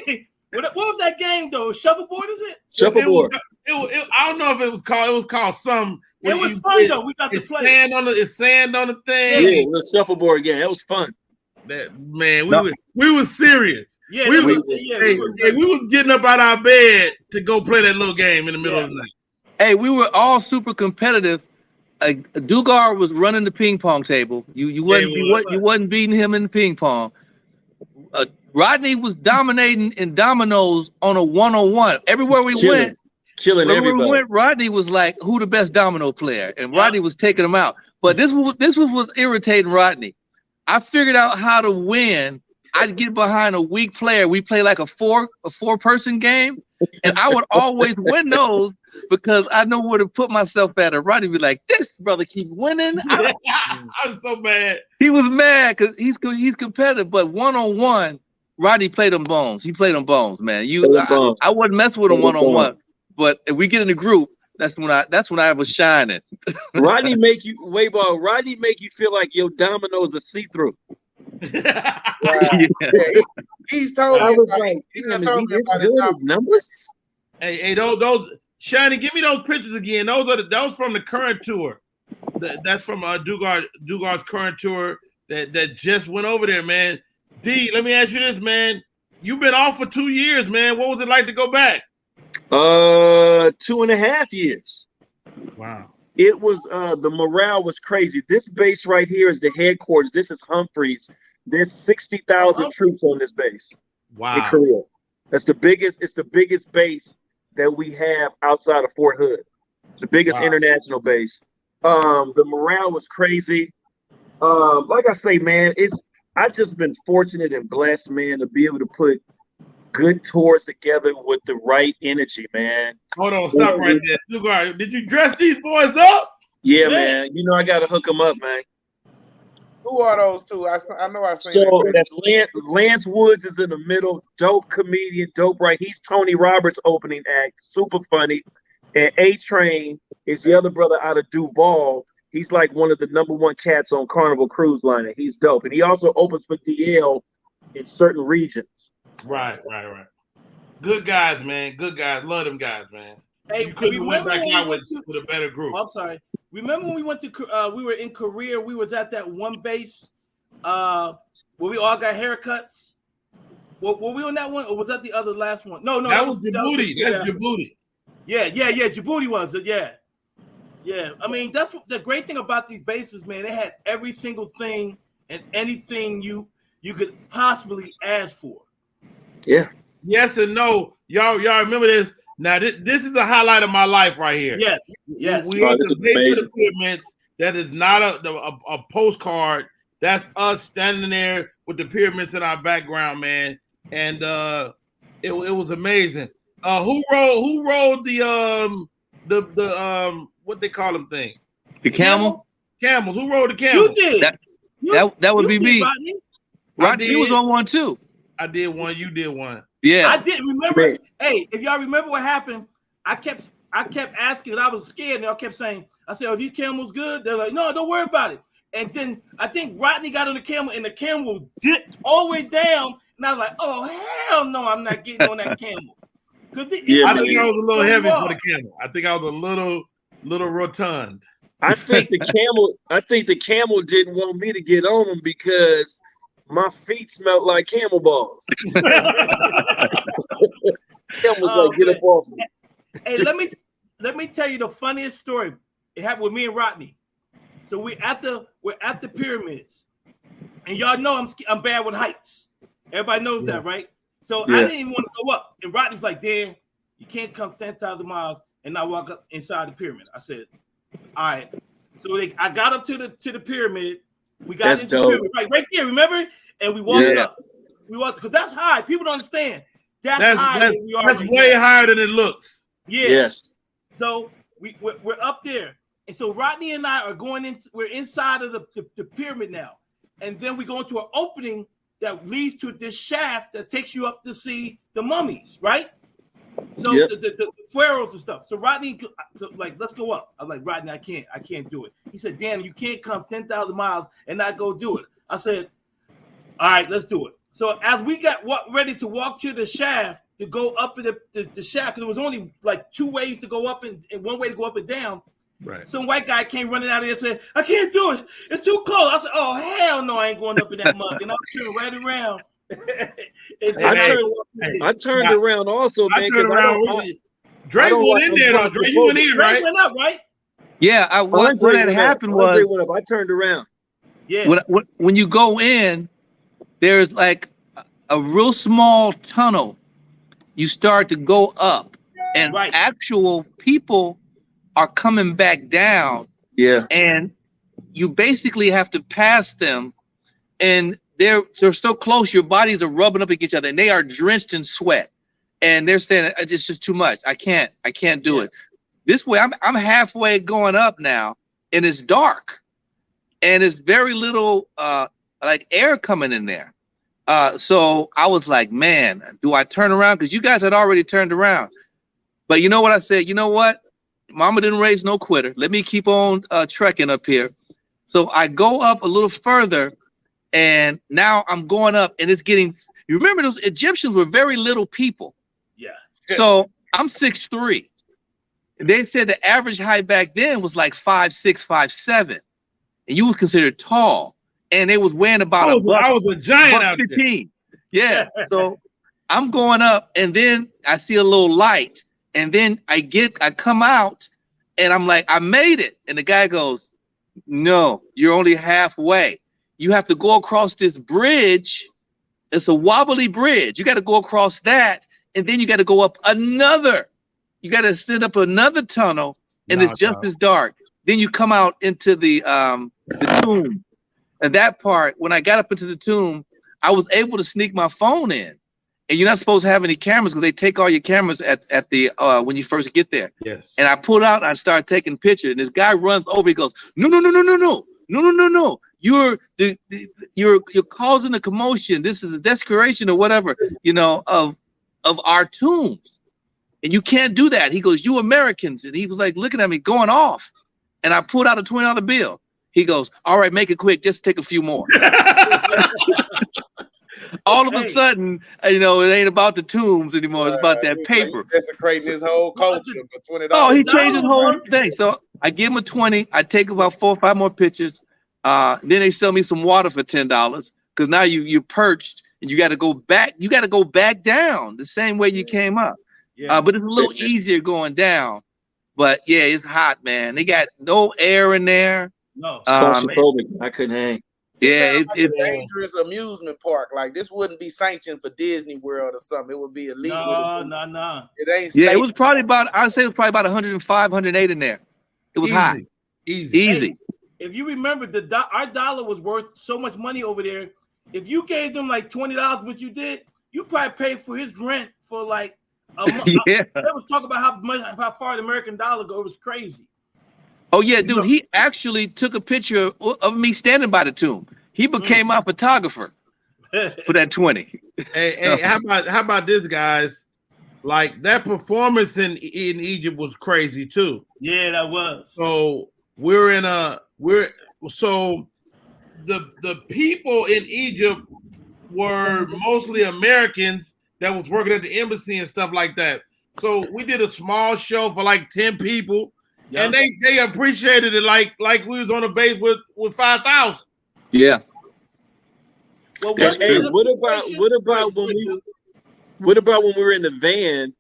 What was that game though? Shuffleboard, is it? Shuffleboard. I don't know if it was called. It was called some. It was fun though. We got to play. It's sand on the thing. Yeah, the shuffleboard game. That was fun. That man, we was serious. Yeah, we was getting up out our bed to go play that little game in the middle of the night. Hey, we were all super competitive. Dugar was running the ping pong table. You wasn't beating him in the ping pong. Rodney was dominating in dominoes on a one-on-one. Everywhere we went, killing everybody. Rodney was like, "Who the best domino player?" And Rodney was taking him out. But this was what's irritating Rodney. I figured out how to win. I'd get behind a weak player. We play like a four-person game, and I would always win those because I know where to put myself at. And Rodney be like, "This brother keep winning." I was so mad. He was mad because he's competitive, but one-on-one, Rodney played them bones. He played them bones, man. I wouldn't mess with him one-on-one, but if we get in the group, that's when I was shining. Rodney make you feel like your dominoes are see-through. He's told me. He's told me about his numbers. Hey, those Shiny, give me those pictures again. Those from the current tour. That's from Dugar's current tour that just went over there, man. D, let me ask you this, man. You've been off for 2 years, man. What was it like to go back? 2.5 years. Wow. It was the morale was crazy. This base right here is the headquarters. This is Humphreys. There's 60,000 troops on this base. Wow. In Korea. It's the biggest base that we have outside of Fort Hood. It's the biggest international base. The morale was crazy. Like I say, man, I just been fortunate and blessed, man, to be able to put good tours together with the right energy, man. Hold on, stop right there. Dugar, did you dress these boys up? Yeah, man. You know I gotta hook them up, man. Who are those two? I know I seen. So that's Lance Woods is in the middle. Dope comedian, dope, right? He's Tony Roberts' opening act, super funny. And A-Train is the other brother out of Duval. He's like one of the #1 cats on Carnival Cruise Line. And he's dope. And he also opens for DL in certain regions. Right. Good guys, man. Good guys. Love them guys, man. Hey, you couldn't have went back out with a better group. I'm sorry. Remember when we went to we were in Korea, we was at that one base where we all got haircuts? Were we on that one, or was that the other last one? No, that was Djibouti. That's Djibouti. Yeah. Djibouti was it, yeah. I mean, that's the great thing about these bases, man. They had every single thing and anything you could possibly ask for. Yeah. Yes and no. Y'all remember this? Now this is the highlight of my life right here. Yes. We at the base of the pyramids. That is not a postcard. That's us standing there with the pyramids in our background, man. And it was amazing. Who rode the what they call them thing? The camel? Camels. Who rode the camel? You did. That would be me. Rodney, you was on one too. I did one. You did one. Yeah, I did. Remember? Hey, if y'all remember what happened, I kept asking. I was scared, and I kept saying, "I said, are these camels good?" They're like, "No, don't worry about it." And then I think Rodney got on the camel, and the camel dipped all the way down, and I was like, "Oh hell no, I'm not getting on that camel." I think I was a little heavy for the camel. I think I was a little rotund. I think the camel didn't want me to get on him because my feet smelled like camel balls. Camel's like, get up off me. Hey, let me tell you the funniest story. It happened with me and Rodney. So we're at the pyramids, and y'all know I'm bad with heights. Everybody knows that, right? So I didn't even want to go up. And Rodney was like, "Dan, you can't come 10,000 miles and not walk up inside the pyramid." I said, "All right." So I got up to the pyramid. We got into the pyramid right there, remember? And we walked up. We walked because that's high. People don't understand. That's high. That's way higher than it looks. Yeah. Yes. So we're up there, And so Rodney and I are going in. We're inside of the pyramid now, and then we go into an opening that leads to this shaft that takes you up to see the mummies, right? So the pharaohs and stuff. So Rodney, like, let's go up. I'm like, Rodney, I can't do it. He said, Dan, you can't come 10,000 miles and not go do it. I said, all right, let's do it. So as we got ready to walk to the shaft to go up in the shaft, because there was only like 2 ways to go up and 1 way to go up and down. Right. Some white guy came running out of there and said, I can't do it. It's too close. I said, oh, hell no, I ain't going up in that mug. And I turned right around. I turned around also, man. Drake went in there, though. Drake, you went in, right? Drake went up, right? Yeah, what had happened was I turned around. Yeah. When you go in, there's like a real small tunnel. You start to go up, and actual people are coming back down. Yeah. And you basically have to pass them, and they're so close, your bodies are rubbing up against each other, and they are drenched in sweat. And they're saying it's just too much. I can't do it. This way, I'm halfway going up now, and it's dark, and it's very little like air coming in there. So I was like, man, do I turn around? Because you guys had already turned around. But you know what I said? You know what? Mama didn't raise no quitter. Let me keep on trekking up here. So I go up a little further, and now I'm going up, and it's getting. You remember those Egyptians were very little people. Yeah. So I'm 6'3". They said the average height back then was like 5'6", 5'7", and you was considered tall. And they was weighing about I was a giant out 15. Yeah. So I'm going up, and then I see a little light, and then I come out, and I'm like, I made it. And the guy goes, no, you're only halfway. You have to go across this bridge. It's a wobbly bridge. You got to go across that, and then you got to go up another. You got to set up another tunnel, and it's just as dark. Then you come out into the tomb. And that part, when I got up into the tomb, I was able to sneak my phone in. And you're not supposed to have any cameras because they take all your cameras at the when you first get there. Yes. And I pulled out and I started taking pictures. And this guy runs over. He goes, no. You're causing a commotion. This is a desecration or whatever, of our tombs. And you can't do that. He goes, you Americans. And he was like looking at me going off. And I pulled out a $20 bill. He goes, all right, make it quick. Just take a few more. All of a sudden, it ain't about the tombs anymore. It's about that paper. Desecrating his whole culture for $20. Oh, he changed his whole thing. So I give him a 20. I take about 4 or 5 more pictures. Then they sell me some water for $10 because now you're perched and you got to go back. You got to go back down the same way you came up. Yeah. But it's a little easier going down. But yeah, it's hot, man. They got no air in there. No, I couldn't hang. Yeah, it's a dangerous amusement park. Like this wouldn't be sanctioned for Disney World or something. It would be illegal. No. It ain't. Yeah, it was probably about. I'd say it was probably about 105, 108 in there. It was hot. Easy. Hey, if you remember, our dollar was worth so much money over there. If you gave them like $20, what you did, you probably paid for his rent for like a month. Yeah. They was talking about how far the American dollar go. It was crazy. Oh yeah, dude. He actually took a picture of me standing by the tomb. He became my photographer for that 20. Hey, how about this, guys? Like that performance in Egypt was crazy too. Yeah, that was. So the people in Egypt were mostly Americans that was working at the embassy and stuff like that. So we did a small show for like 10 people. Yep. And they appreciated it like we was on a base with 5,000. Yeah. Well, what about when we were in the van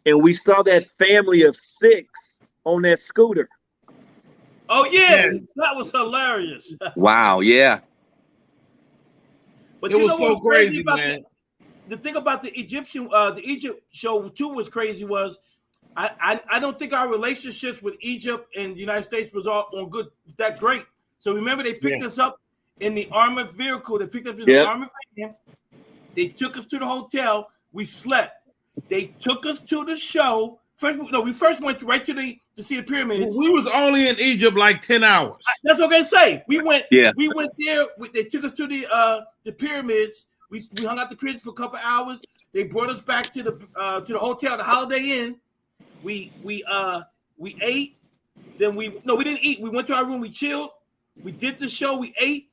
and we saw that family of 6 on that scooter? Oh yeah. That was hilarious. Wow, yeah. But it was so crazy, man. The thing about the Egypt show too was crazy was I don't think our relationships with Egypt and the United States was all on that great. So remember, they picked us up in the armored vehicle. They picked up in the armored van. They took us to the hotel. We slept. They took us to the show. We first went right to the to see the pyramids. We was only in Egypt like 10 hours. That's what they say. We went Yeah. We went there. They took us to the pyramids. We hung out the pyramids for a couple hours. They brought us back to the hotel, the Holiday Inn. We ate. Then we didn't eat. We went to our room. We chilled. We did the show. We ate.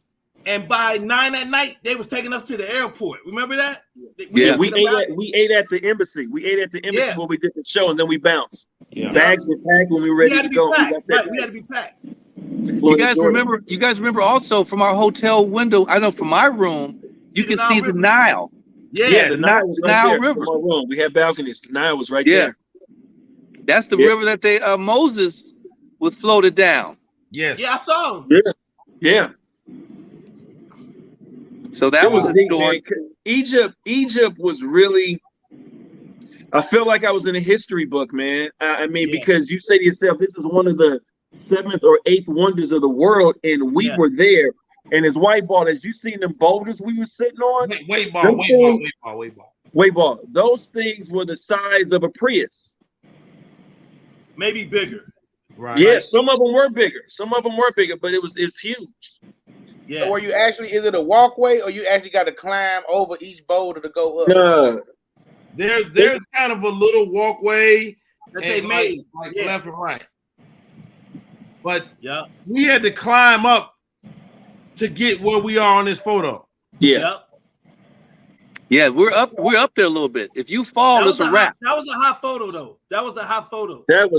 And by 9 at night, they was taking us to the airport. Remember that? We ate at the embassy. We ate at the embassy when we did the show, and then we bounced. Yeah. Bags were packed when we were ready to go. We had to be packed. You guys remember also from our hotel window, I know from my room, you can see the Nile. Yeah, the Nile was right there River. From our room. We had balconies. The Nile was right there. That's the river that Moses was floated down. Yes. Yeah, I saw him. Yeah. So that was a story. Egypt was really, I felt like I was in a history book, man. I mean, because you say to yourself, this is one of the 7th or 8th wonders of the world, and we were there. And as white ball, as you seen them boulders we were sitting on, weight ball. Those things were the size of a Prius. Maybe bigger. Right. Yeah, some of them were bigger. But it was huge. Yeah. So is it a walkway, or you actually got to climb over each boulder to go up? No. There's kind of a little walkway that they made, like left and right. But yeah, we had to climb up to get where we are on this photo. Yeah. Yeah, we're up there a little bit. If you fall, it's a wrap. That was a hot photo, though. That was a hot photo. That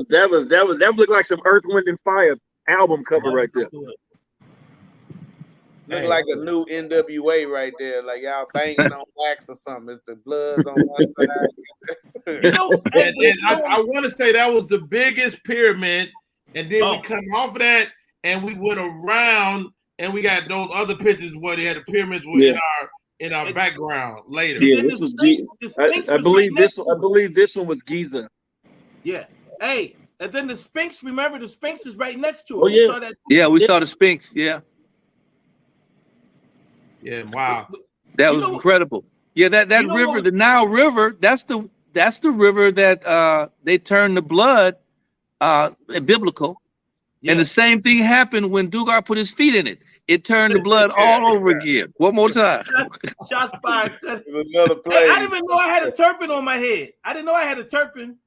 looked like some Earth, Wind, and Fire album cover right there. Look like a new NWA right there, like y'all banging on wax or something. It's the Bloods on one side. I want to say that was the biggest pyramid, and then we come off of that and we went around and we got those other pictures where they had the pyramids in our background later. Yeah, this was I believe this one was Giza. Yeah. Hey, and then the Sphinx. Remember, the Sphinx is right next to it. Oh yeah. We saw the Sphinx. Yeah. Yeah, wow. That was incredible. Yeah, that river, the Nile River, that's the river that they turned the blood biblical. Yeah. And the same thing happened when Dugar put his feet in it. It turned the blood all over again. One more time. Shots fired. There's another play. Hey, I didn't even know I had a turban on my head. I didn't know I had a turban.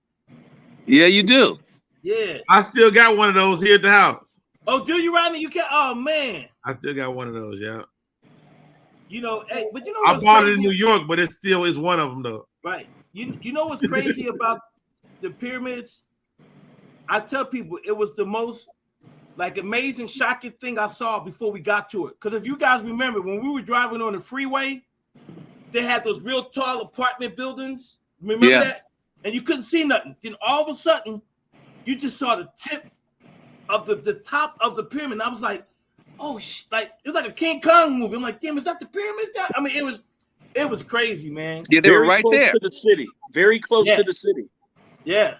Yeah, you do. Yeah. I still got one of those here at the house. Oh, do you, Rodney? You can't. Oh man. I still got one of those. Yeah. You know, hey, but you know I bought it in New York, but it still is one of them though. Right. You know what's crazy about the pyramids? I tell people it was the most amazing, shocking thing I saw before we got to it. Because if you guys remember, when we were driving on the freeway, they had those real tall apartment buildings. Remember that? And you couldn't see nothing. Then all of a sudden, you just saw the tip of the top of the pyramid. And I was like, oh, it was like a King Kong movie. I'm like, damn, is that the pyramids? I mean, it was crazy, man. Yeah, they were right there. To the city. Very close to the city. Yeah.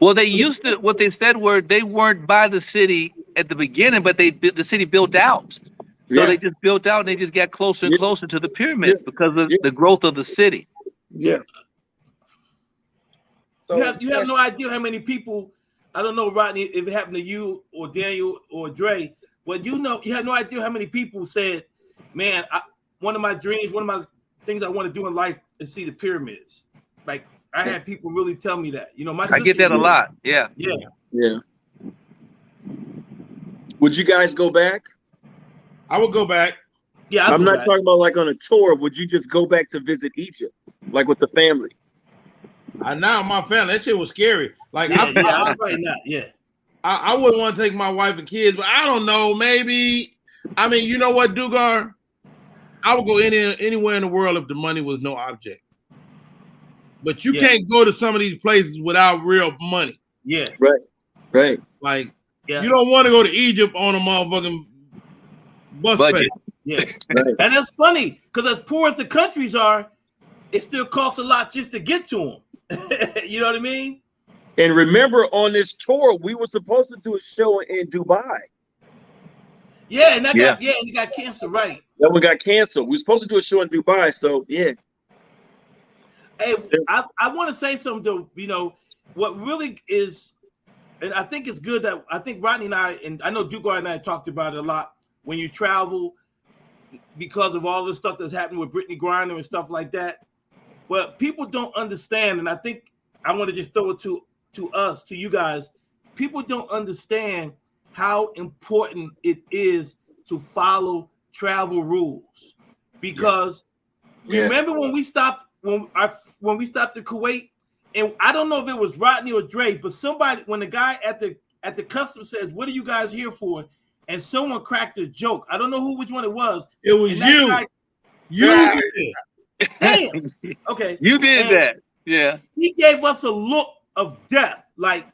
Well, they used to, what they said were they weren't by the city at the beginning, but the city built out. So they just built out and they just got closer and closer to the pyramids because of the growth of the city. Yeah. So you have no idea how many people, I don't know, Rodney, if it happened to you or Daniel or Dre, but you have no idea how many people said, man, one of my dreams, one of my things I want to do in life is see the pyramids. Like, I had people really tell me that. You know, I get that a lot. Yeah. Yeah. Yeah. Would you guys go back? I would go back. Yeah. I'm not talking about like on a tour. Would you just go back to visit Egypt, like with the family? Now my family, that shit was scary. Like, I'm right now. Yeah. I wouldn't want to take my wife and kids, but I don't know. Maybe. I mean, you know what, Dugar? I would go anywhere in the world if the money was no object. But you can't go to some of these places without real money. Yeah. Right. Like, you don't want to go to Egypt on a motherfucking bus fare. Yeah. Right. And that's funny because as poor as the countries are, it still costs a lot just to get to them. You know what I mean? And remember, on this tour, we were supposed to do a show in Dubai. Yeah, and it got canceled, right? That one got canceled. We were supposed to do a show in Dubai, so yeah. Hey, I want to say something though. You know, what really is and I think it's good that I think Rodney and I know Dugar and I talked about it a lot. When you travel, because of all the stuff that's happened with Brittany Griner and stuff like that, but people don't understand, and I think I want to just throw it to us, to you guys. People don't understand how important it is to follow travel rules, because remember when we stopped when we stopped at Kuwait, and I don't know if it was Rodney or Dre, but somebody, when the guy at the customs says, "What are you guys here for?" and someone cracked a joke. I don't know which one it was. It was you. Guy, you did it. Damn. Okay. You did that. Yeah. He gave us a look of death. Like,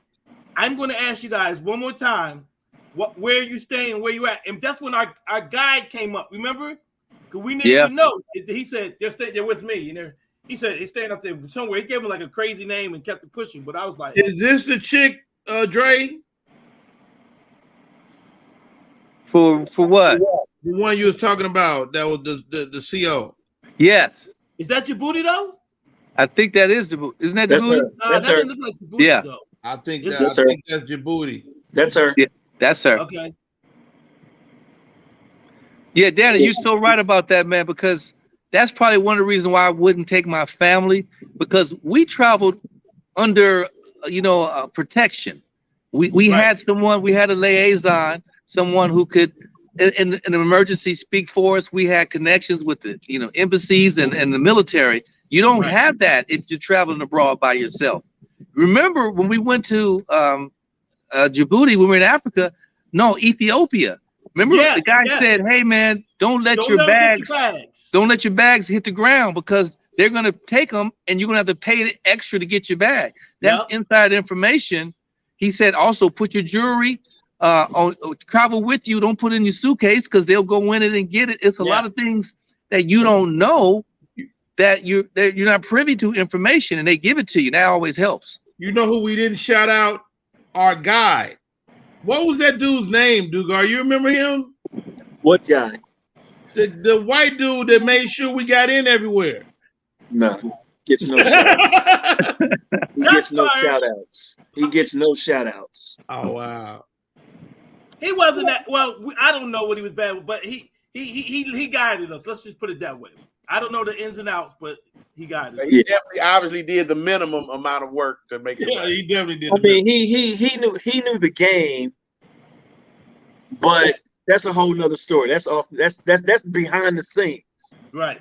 I'm going to ask you guys one more time, where are you staying, where you at? And that's when our guide came up. Remember? Because we didn't even know. He said they're with me. You know, he said he's staying up there somewhere. He gave him like a crazy name and kept it pushing. But I was like, is this the chick, Dre? For what? The one you was talking about, that was the CO. Yes. Is that Djibouti though? I think that is Djibouti. Isn't that Djibouti? That doesn't look like Djibouti though. I think that's Djibouti. That's her. Yeah, that's her. Okay. Yeah, Danny, you're so right about that, man, because that's probably one of the reasons why I wouldn't take my family, because we traveled under, protection. We had someone, we had a liaison, someone who could, in an emergency, speak for us. We had connections with the, embassies and the military. You don't have that if you're traveling abroad by yourself. Remember when we went to Djibouti, when we were in Africa? No, Ethiopia. Remember the guy said, "Hey man, don't let your bags hit the ground, because they're gonna take them and you're gonna have to pay extra to get your bag." That's inside information. He said also put your jewelry travel with you. Don't put it in your suitcase, because they'll go in it and get it. It's a lot of things that you don't know, that you're not privy to information, and they give it to you. That always helps. You know who we didn't shout out? Our guy. What was that dude's name, Dugar? You remember him? What guy? The white dude that made sure we got in everywhere. No, gets no shout outs. He gets no shout outs. He gets no shout outs. Oh wow. He wasn't that well. I don't know what he was bad with, but he guided us. Let's just put it that way. I don't know the ins and outs, but he guided us. He definitely obviously did the minimum amount of work to make it. Yeah, he definitely did. I mean, he knew the game, but that's a whole nother story. That's behind the scenes. Right.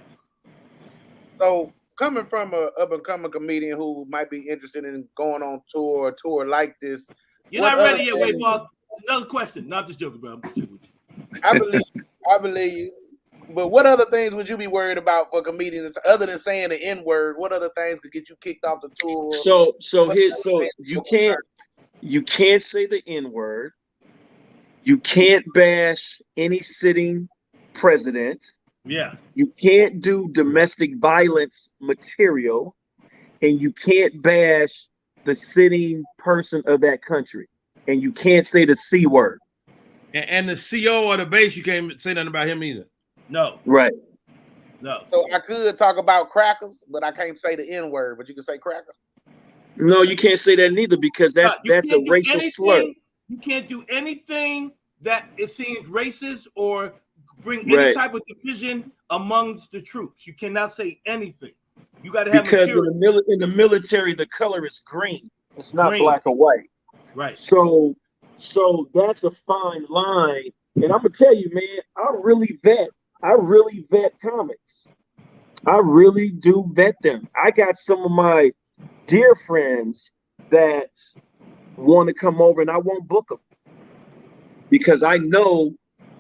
So coming from a up and coming comedian who might be interested in going on a tour like this, you're not ready yet. Wait, Bob. Another question. Not just joking, bro. I'm just joking. I believe you. But what other things would you be worried about for comedians other than saying the N-word? What other things could get you kicked off the tour? So you can't say the N-word. You can't bash any sitting president. Yeah. You can't do domestic violence material, and you can't bash the sitting person of that country. And you can't say the C word. And the CO or the base, you can't say nothing about him either. No. Right. No. So I could talk about crackers, but I can't say the N-word, but you can say cracker. No, you can't say that neither, because that's a racial slur. You can't do anything that it seems racist or bring any type of division amongst the troops. You cannot say anything. You got to have because in the military, the color is green. It's not black or white. Right. So that's a fine line. And I'm gonna tell you, man, I really vet comics. I really do vet them. I got some of my dear friends that want to come over, and I won't book them because I know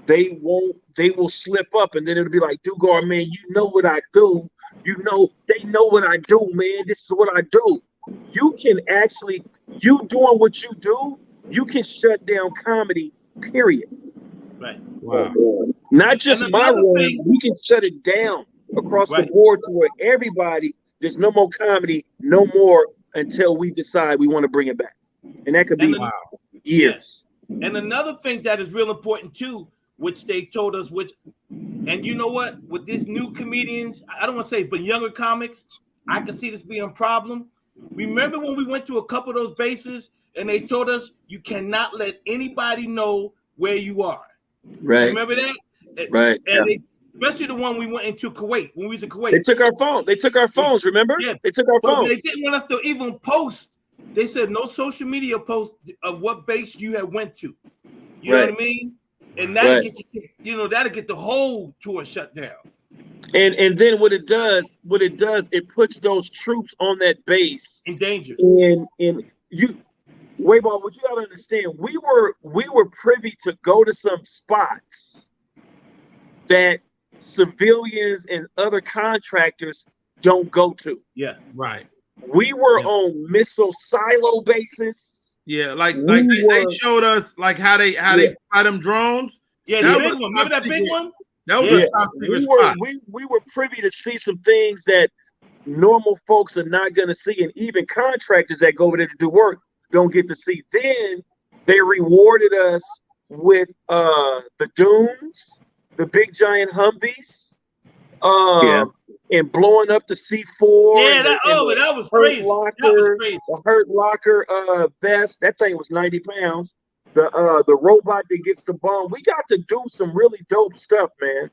they will slip up, and then it'll be like, Dugar, man, you know what I do. They know what I do, man. This is what I do. You can actually, you doing what you do, you can shut down comedy, period. Right. Wow. Not just my run, we can shut it down across the board to where everybody, there's no more comedy, no more until we decide we want to bring it back. And that could be years. Yeah. And another thing that is real important too, which they told us, and you know what, with these new comedians, I don't want to say, but younger comics, I can see this being a problem. Remember when we went to a couple of those bases and they told us you cannot let anybody know where you are. Right. Remember that? Right. And they, especially the one we went into Kuwait, when we was in Kuwait. They took our phone. They took our phones, remember? Yeah. They took our phones. They didn't want us to even post. They said no social media post of what base you had went to. You know what I mean? And that'll get you, that'll get the whole tour shut down. And then what it does, it puts those troops on that base in danger. And you, Wayball, what you gotta understand, we were privy to go to some spots that civilians and other contractors don't go to. Yeah, right. We were on missile silo bases. Yeah, like they showed us like how they fly them drones. Yeah, the big one. Remember that big one? That was a top secret spot. We were privy to see some things that normal folks are not going to see, and even contractors that go over there to do work don't get to see. Then they rewarded us with the dunes, the big giant Humvees, and blowing up the C4. Yeah, that was crazy. The Hurt Locker vest. That thing was 90 pounds. The robot that gets the bomb. We got to do some really dope stuff, man.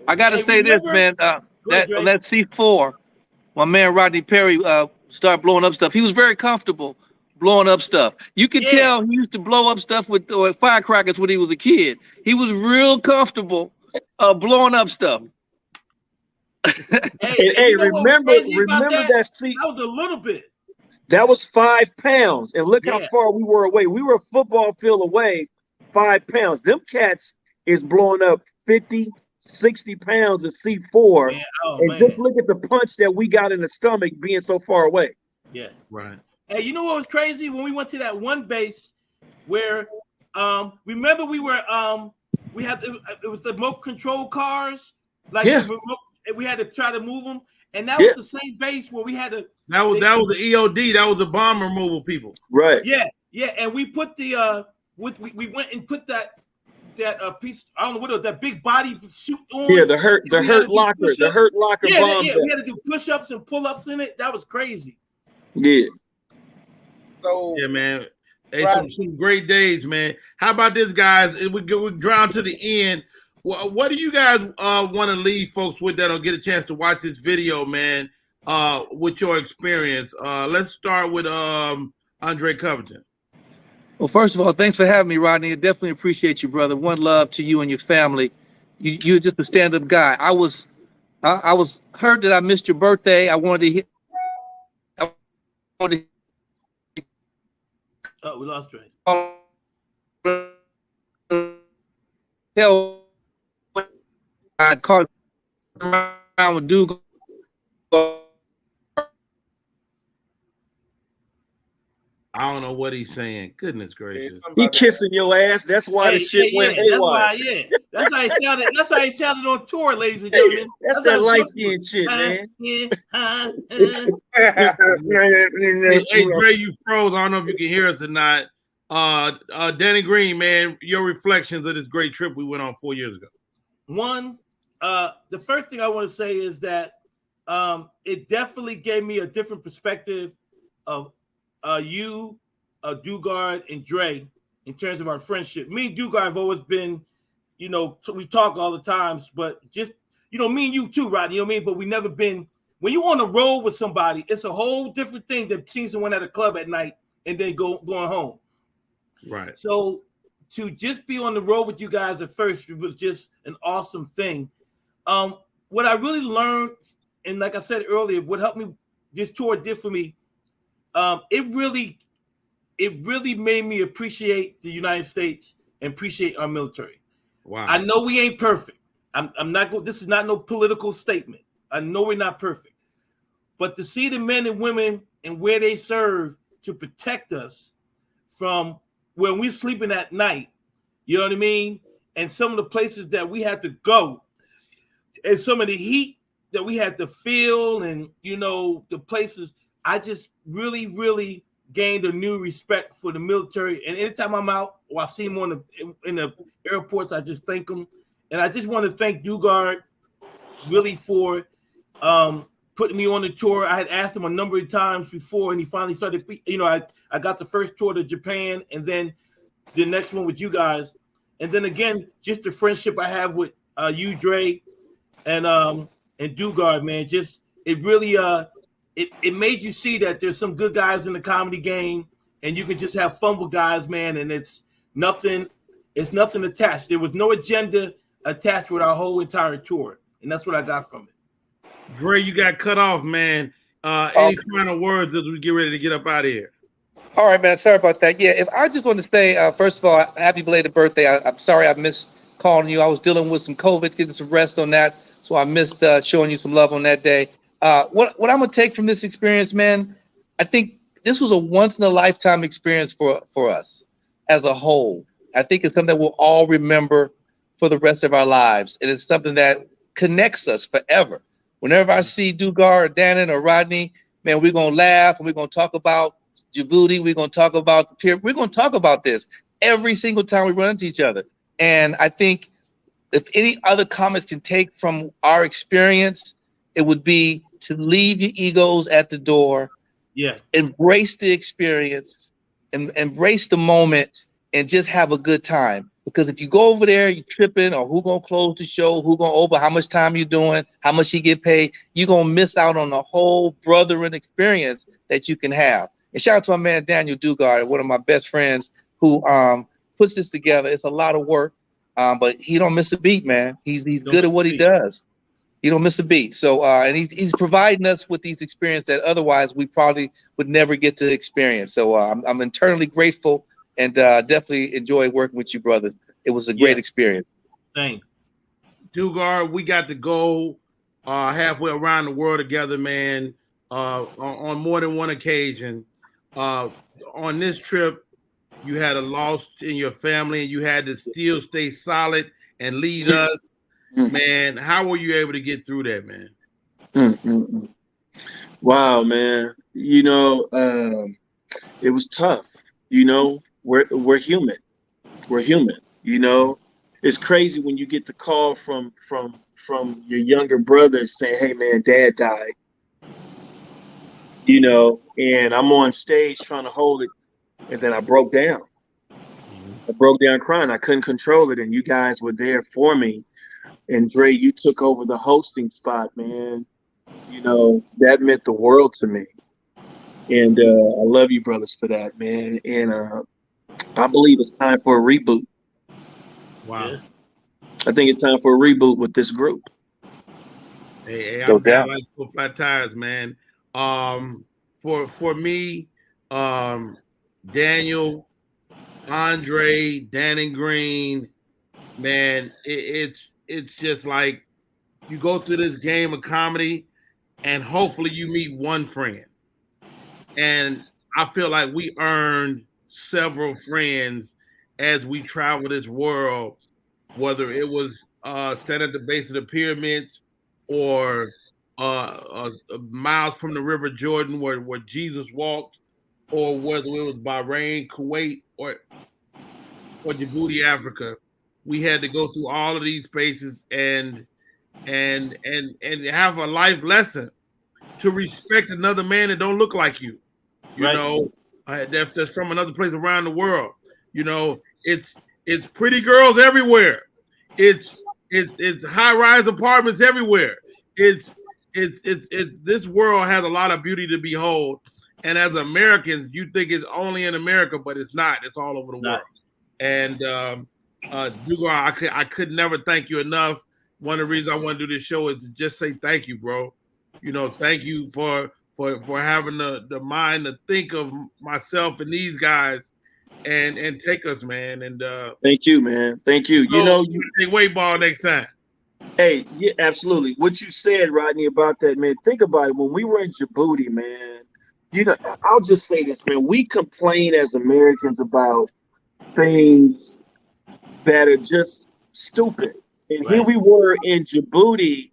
I got to say this, man. That C4, my man Rodney Perry started blowing up stuff. He was very comfortable blowing up stuff. You could tell he used to blow up stuff with firecrackers when he was a kid. He was real comfortable blowing up stuff. Hey, remember that seat? That was a little bit. That was 5 pounds, and look how far we were away. We were a football field away, 5 pounds. Them cats is blowing up 50, 60 pounds of C4, just look at the punch that we got in the stomach being so far away. Yeah, right. Hey, you know what was crazy? When we went to that one base where, remember we were, we had it was the remote control cars, we had to try to move them. And that was the same base where we had to. That was the EOD. That was the bomb removal people. Right. Yeah. And we put the we went and put that piece. I don't know what it was, that big body suit on. Yeah, the hurt locker bomb. Yeah, we had to do push-ups and pull-ups in it. That was crazy. Yeah. So yeah, man. Hey, some great days, man. How about this, guys? We drown to the end. What do you guys want to leave folks with that'll get a chance to watch this video, man, with your experience? Let's start with Andre Covington. Well, first of all, thanks for having me, Rodney. I definitely appreciate you, brother. One love to you and your family. You're just a stand-up guy. I was hurt that I missed your birthday. I wanted to hit. Oh, we lost Dre. Hell. I caught around with Dugar. I don't know what he's saying. Goodness gracious. He kissing your ass. That's why the shit went haywire. That's how he sounded. That's how he sounded on tour, ladies and gentlemen. That's that light skin shit, man. Hey, Dre, you froze. I don't know if you can hear us or not. Danny Green, man, your reflections of this great trip we went on 4 years ago. One, the first thing I want to say is that it definitely gave me a different perspective of you, Dugar, and Dre in terms of our friendship. Me and Dugar have always been, we talk all the times, but just, me and you too, Rodney, you know what I mean? But we never been, when you're on the road with somebody, it's a whole different thing than seeing someone at a club at night and then going home. Right. So to just be on the road with you guys at first, it was just an awesome thing. What I really learned, and like I said earlier, what helped me, this tour did for me, it really made me appreciate the United States and appreciate our military. Wow. I know we ain't perfect. I'm not going. This is not no political statement. I know we're not perfect, but to see the men and women and where they serve to protect us from when we're sleeping at night, you know what I mean? And some of the places that we had to go, and some of the heat that we had to feel, and the places, I just really, really gained a new respect for the military. And anytime I'm out or I see them in the airports, I just thank them. And I just want to thank Dugar really for putting me on the tour. I had asked him a number of times before, and he finally started. You know, I got the first tour to Japan, and then the next one with you guys, and then again, just the friendship I have with you, Dre, and Dugar, man. Just it really it made you see that there's some good guys in the comedy game, and you can just have fun with guys, man. And it's nothing attached. There was no agenda attached with our whole entire tour, and that's what I got from it. Dre, you got cut off, man. Any final words as we get ready to get up out of here? All right, man. Sorry about that. Yeah, if I just want to say, first of all, happy belated birthday. I'm sorry I missed calling you. I was dealing with some COVID, getting some rest on that, so I missed showing you some love on that day. What I'm gonna take from this experience, man, I think this was a once in a lifetime experience for us as a whole. I think it's something that we'll all remember for the rest of our lives, and it's something that connects us forever. Whenever I see Dugar or Dannon or Rodney, man, we're gonna laugh and we're gonna talk about Djibouti. We're gonna talk about the pier. We're gonna talk about this every single time we run into each other. And I think if any other comments can take from our experience, it would be to leave your egos at the door. Yeah. Embrace the experience and embrace the moment and just have a good time. Because if you go over there, you tripping or who gonna close the show, who gonna open, how much time you doing, how much you get paid, you're gonna miss out on the whole brothering experience that you can have. And shout out to my man Daniel Dugar, one of my best friends, who puts this together. It's a lot of work, but he don't miss a beat, man. He's good at what he does. He don't miss a beat. So and he's providing us with these experiences that otherwise we probably would never get to experience. So I'm eternally grateful and definitely enjoy working with you, brothers. It was a great experience. Same. Dugar, we got to go halfway around the world together, man, on more than one occasion. On this trip, you had a loss in your family and you had to still stay solid and lead us. Man, how were you able to get through that, man? Wow, man. You know, it was tough. You know, we're human. We're human. You know, it's crazy when you get the call from your younger brother saying, "Hey, man, Dad died." You know, and I'm on stage trying to hold it, and then I broke down. I broke down crying. I couldn't control it, and you guys were there for me. And Dre, you took over the hosting spot, man. You know, that meant the world to me. And I love you brothers for that, man. And I believe it's time for a reboot. Wow. I think it's time for a reboot with this group. Hey, I'm down like 4 flat tires, man. For me, Daniel, Andre, Dannon Green, man, it's just like you go through this game of comedy and hopefully you meet one friend. And I feel like we earned several friends as we travel this world, whether it was standing at the base of the pyramids or miles from the River Jordan where Jesus walked, or whether it was Bahrain, Kuwait, or Djibouti, Africa. We had to go through all of these spaces and have a life lesson to respect another man that don't look like you. You know, that's from another place around the world. You know, it's pretty girls everywhere. It's high-rise apartments everywhere. It's this world has a lot of beauty to behold. And as Americans, you think it's only in America, but it's not. It's all over the world. And Dugar, I could never thank you enough. One of the reasons I want to do this show is to just say thank you, bro. You know, thank you for having the mind to think of myself and these guys and take us, man. And thank you, man. Thank you. You know, you take weight ball next time. Hey, yeah, absolutely. What you said, Rodney, about that, man. Think about it. When we were in Djibouti, man, you know, I'll just say this, man. We complain as Americans about things that are just stupid. And here we were in Djibouti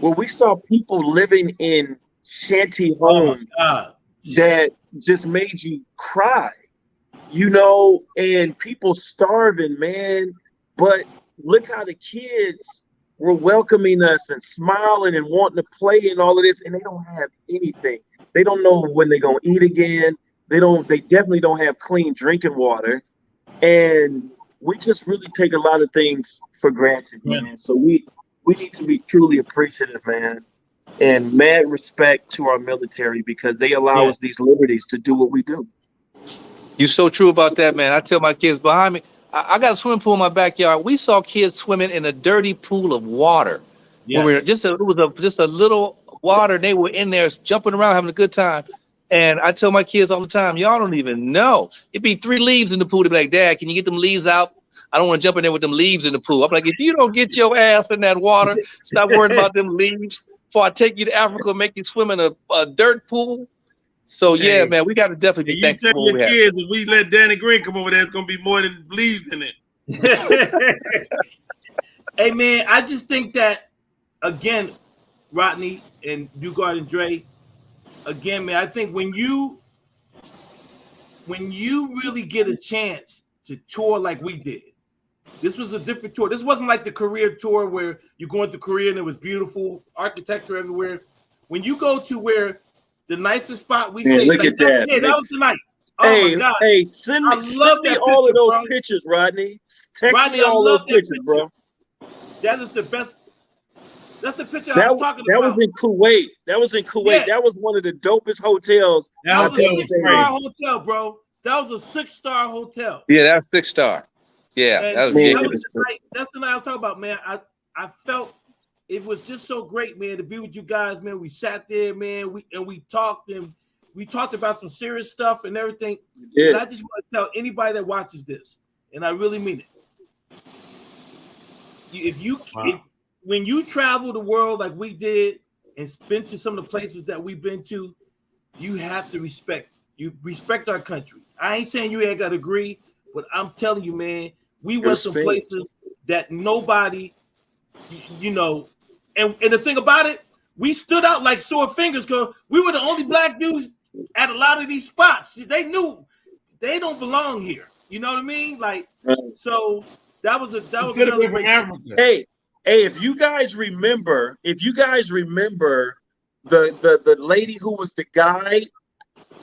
where we saw people living in shanty homes that just made you cry, you know, and people starving, man. But look how the kids were welcoming us and smiling and wanting to play and all of this, and they don't have anything. They don't know when they're gonna eat again. They definitely don't have clean drinking water. And we just really take a lot of things for granted, man. So we need to be truly appreciative, man. And mad respect to our military because they allow us these liberties to do what we do. You're so true about that, man. I tell my kids behind me, I got a swimming pool in my backyard. We saw kids swimming in a dirty pool of water. When we were just a little water, and they were in there jumping around, having a good time. And I tell my kids all the time, y'all don't even know. It'd be 3 leaves in the pool. They'd be like, Dad, can you get them leaves out? I don't want to jump in there with them leaves in the pool. I'm like, if you don't get your ass in that water, stop worrying about them leaves before I take you to Africa and make you swim in a dirt pool. So yeah, man, we got to definitely be thankful for what we have. Kids, if we let Danny Green come over there, it's gonna be more than leaves in it. Hey man, I just think that again, Rodney and Dugar and Dre, again, man, I think when you really get a chance to tour like we did, this was a different tour. This wasn't like the career tour where you're going to Korea and it was beautiful architecture everywhere. When you go to where the nicest spot we stayed, look at that. Yeah, that was the night. Hey, my God. hey, send me all of those pictures, Rodney. Text me all those pictures, bro. That is the best. That's the picture I was talking about. That was in Kuwait. That was in Kuwait. Yeah. That was one of the dopest hotels. That was a 6-star hotel, bro. That was a 6-star hotel. Yeah, that's 6-star. Yeah, that's the night I'm talking about, man. I felt it was just so great, man, to be with you guys, man. We sat there, man. We talked about some serious stuff and everything. Yeah. And I just want to tell anybody that watches this, and I really mean it. When you travel the world like we did and been to some of the places that we've been to, you have to respect our country. I ain't saying you ain't got to agree, but I'm telling you, man, we went some places that nobody, and the thing about it, we stood out like sore fingers because we were the only black dudes at a lot of these spots. They knew they don't belong here. You know what I mean? Like, so that was another from Africa. Hey, if you guys remember the lady who was the guide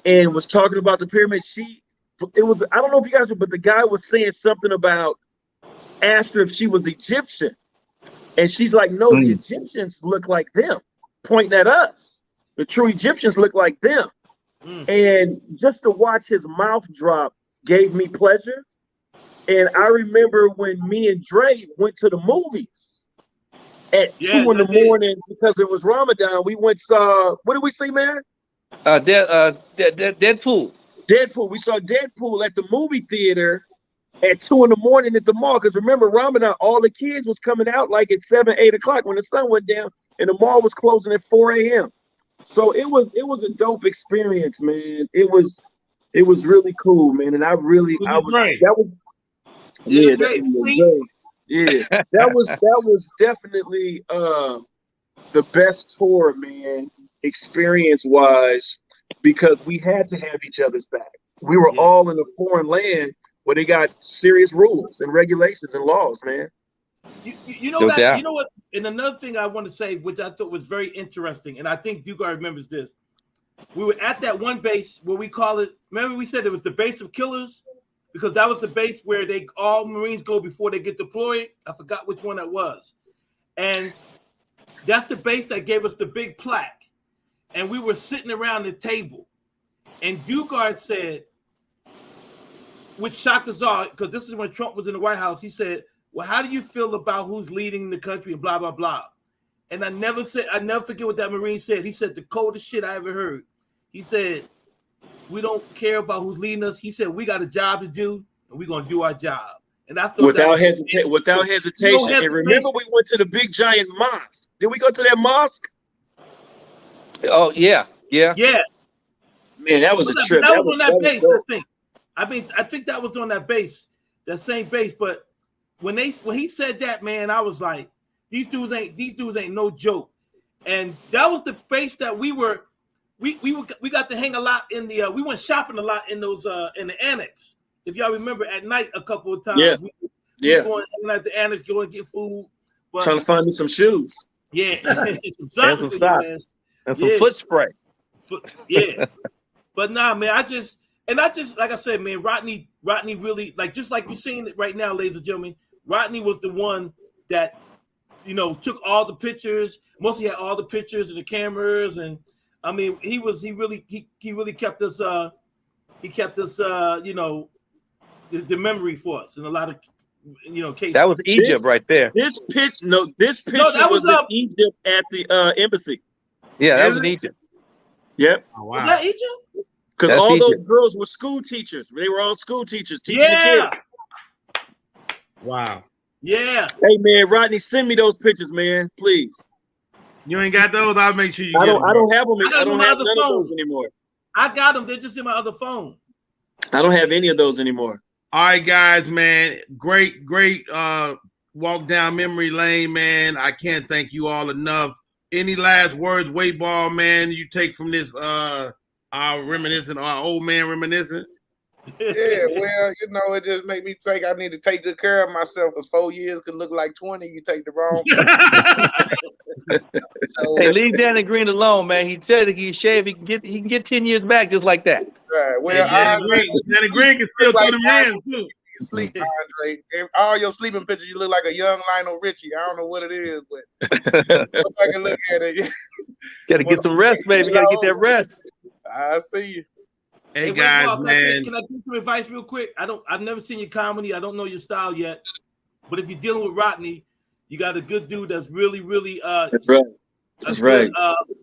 and was talking about the pyramid, I don't know if you guys, but the guy was saying something about, asked her if she was Egyptian. And she's like, no, the Egyptians look like them, pointing at us. The true Egyptians look like them. And just to watch his mouth drop gave me pleasure. And I remember when me and Dre went to the movies at 2 in the morning because it was Ramadan. We went saw, what did we see, man? Deadpool. Deadpool. We saw Deadpool at the movie theater at 2 in the morning at the mall. Because remember, Ramadan, all the kids was coming out like at 7, 8 o'clock when the sun went down, and the mall was closing at 4 a.m. So it was a dope experience, man. It was really cool, man. And that was definitely the best tour, man, experience wise, because we had to have each other's back. We were all in a foreign land where they got serious rules and regulations and laws, man. You know what? And another thing I want to say, which I thought was very interesting, and I think Dugar remembers this. We were at that one base where we call it. Remember, we said it was the base of killers because that was the base where all Marines go before they get deployed. I forgot which one that was, and that's the base that gave us the big plaque. And we were sitting around the table, and Dugar said, which shocked us all, because this is when Trump was in the White House. He said, well, how do you feel about who's leading the country and blah, blah, blah. And I never forget what that Marine said. He said the coldest shit I ever heard. He said, we don't care about who's leading us. He said, we got a job to do, and we're going to do our job. And that's without hesitation. And remember, we went to the big giant mosque. Did we go to that mosque? Oh, yeah. Man, that was a trip. That was on that base, I think. I think that was on that base, that same base. But when he said that, man, I was like, these dudes ain't no joke. And that was the base that we got to hang a lot in the we went shopping a lot in those in the annex. If y'all remember, at night a couple of times we going hanging at the annex, going to get food. But, trying to find me some shoes. Yeah, some socks, and some foot spray. Yeah, but nah, man, I just like I said, man, Rodney really, like, just like you're seeing it right now, ladies and gentlemen. Rodney was the one that, you know, took all the pictures. Mostly had all the pictures and the cameras, and I mean, he really kept us, you know, the memory for us in a lot of, you know, cases. That was Egypt right there. This picture that was in Egypt at the embassy. Yeah, that was in Egypt. Yep. Oh, wow. Was that Egypt? Because all those girls were school teachers. They were all school teachers teaching the kids. Wow. Yeah. Hey man, Rodney, send me those pictures, man, please. You ain't got those? I'll make sure you get them. I don't have them. I don't have none phone. of those anymore. I got them. They're just in my other phone. I don't have any of those anymore. All right, guys, man. Great walk down memory lane, man. I can't thank you all enough. Any last words, weight ball, man, you take from this our old man reminiscing? Yeah, well, you know, it just made me think I need to take good care of myself because 4 years could look like 20. You take the wrong. Hey, leave Danny Green alone, man. He said he shave. He can get 10 years back just like that. Right. Well, Danny Green can still do them hands too. You sleep, Andre. All your sleeping pictures, you look like a young Lionel Richie. I don't know what it is, but I can look at it. Gotta get some rest, baby. Gotta get that rest. I see you. Hey guys, Bob, man. Can I give some advice real quick? I've never seen your comedy. I don't know your style yet. But if you're dealing with Rodney, you got a good dude that's really that's right. That's right.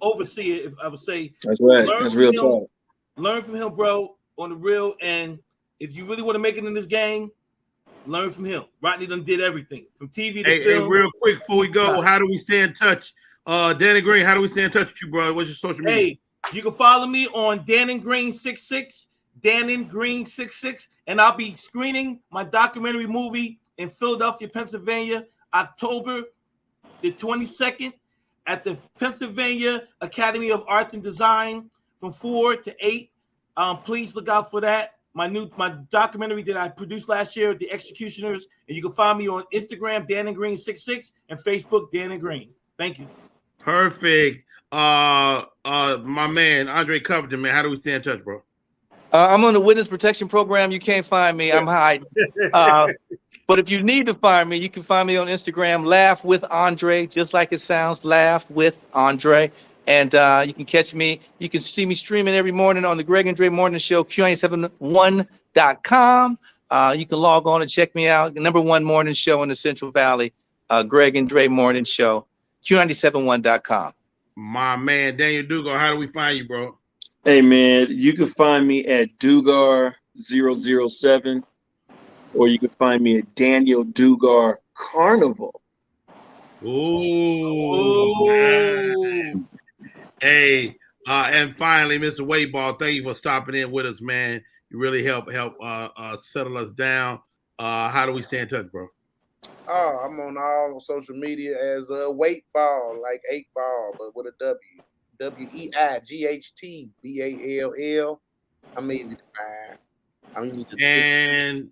Overseer, if I would say. That's right. That's real talk. Learn from him, bro, on the real. And if you really want to make it in this game, learn from him. Rodney done did everything from TV to film. Hey, real quick before we go, how do we stay in touch? Danny Green, how do we stay in touch with you, bro? What's your social media? Hey, you can follow me on DanninGreen66, DanninGreen66, and I'll be screening my documentary movie in Philadelphia, Pennsylvania, October the 22nd at the Pennsylvania Academy of Arts and Design from 4 to 8. Please look out for that. My documentary that I produced last year, The Executioners, and you can find me on Instagram, DanninGreen66, and Facebook, Danny Green. Thank you. Perfect. My man, Andre Covington, man, how do we stay in touch, bro? I'm on the witness protection program. You can't find me. I'm hiding. But if you need to find me, you can find me on Instagram, Laugh with Andre, just like it sounds, Laugh with Andre. And you can catch me. You can see me streaming every morning on the Greg and Dre Morning Show, Q971.com. You can log on and check me out. The #1 morning show in the Central Valley, Greg and Dre Morning Show, Q971.com. My man, Daniel Dugar, how do we find you, bro? Hey, man, you can find me at Dugar007, or you can find me at Daniel Dugar Carnival. Ooh. Hey, and finally, Mr. Wayball, thank you for stopping in with us, man. You really help settle us down. How do we stay in touch, bro? Oh, I'm on all social media as Weight Ball, like 8 ball, but with a W. WEIGHTBALL. I'm easy to find. And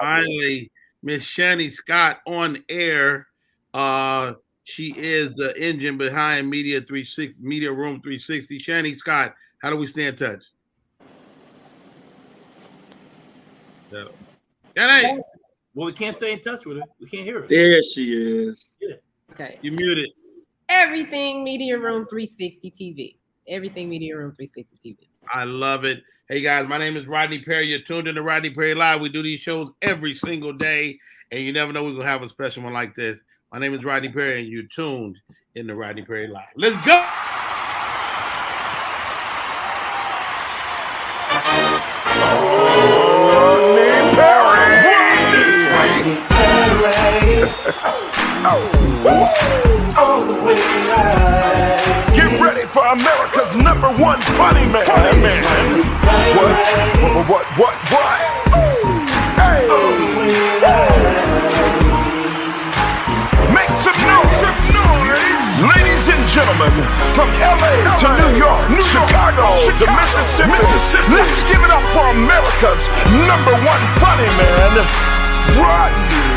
finally, Miss Shani Scott on air. She is the engine behind Media Room 360. Shani Scott, how do we stay in touch? So, well, we can't stay in touch with her. We can't hear her. There she is. Yeah. Okay. You muted. Everything Media Room 360 TV. Everything Media Room 360 TV. I love it. Hey, guys, my name is Rodney Perry. You're tuned in to Rodney Perry Live. We do these shows every single day, and you never know we're going to have a special one like this. My name is Rodney Perry, and you're tuned in to Rodney Perry Live. Let's go! Get ready for America's #1 funny man. What? Hey! Make some noise. Ladies and gentlemen, from LA to New York, Chicago to Mississippi, let's give it up for America's #1 funny man, Rodney.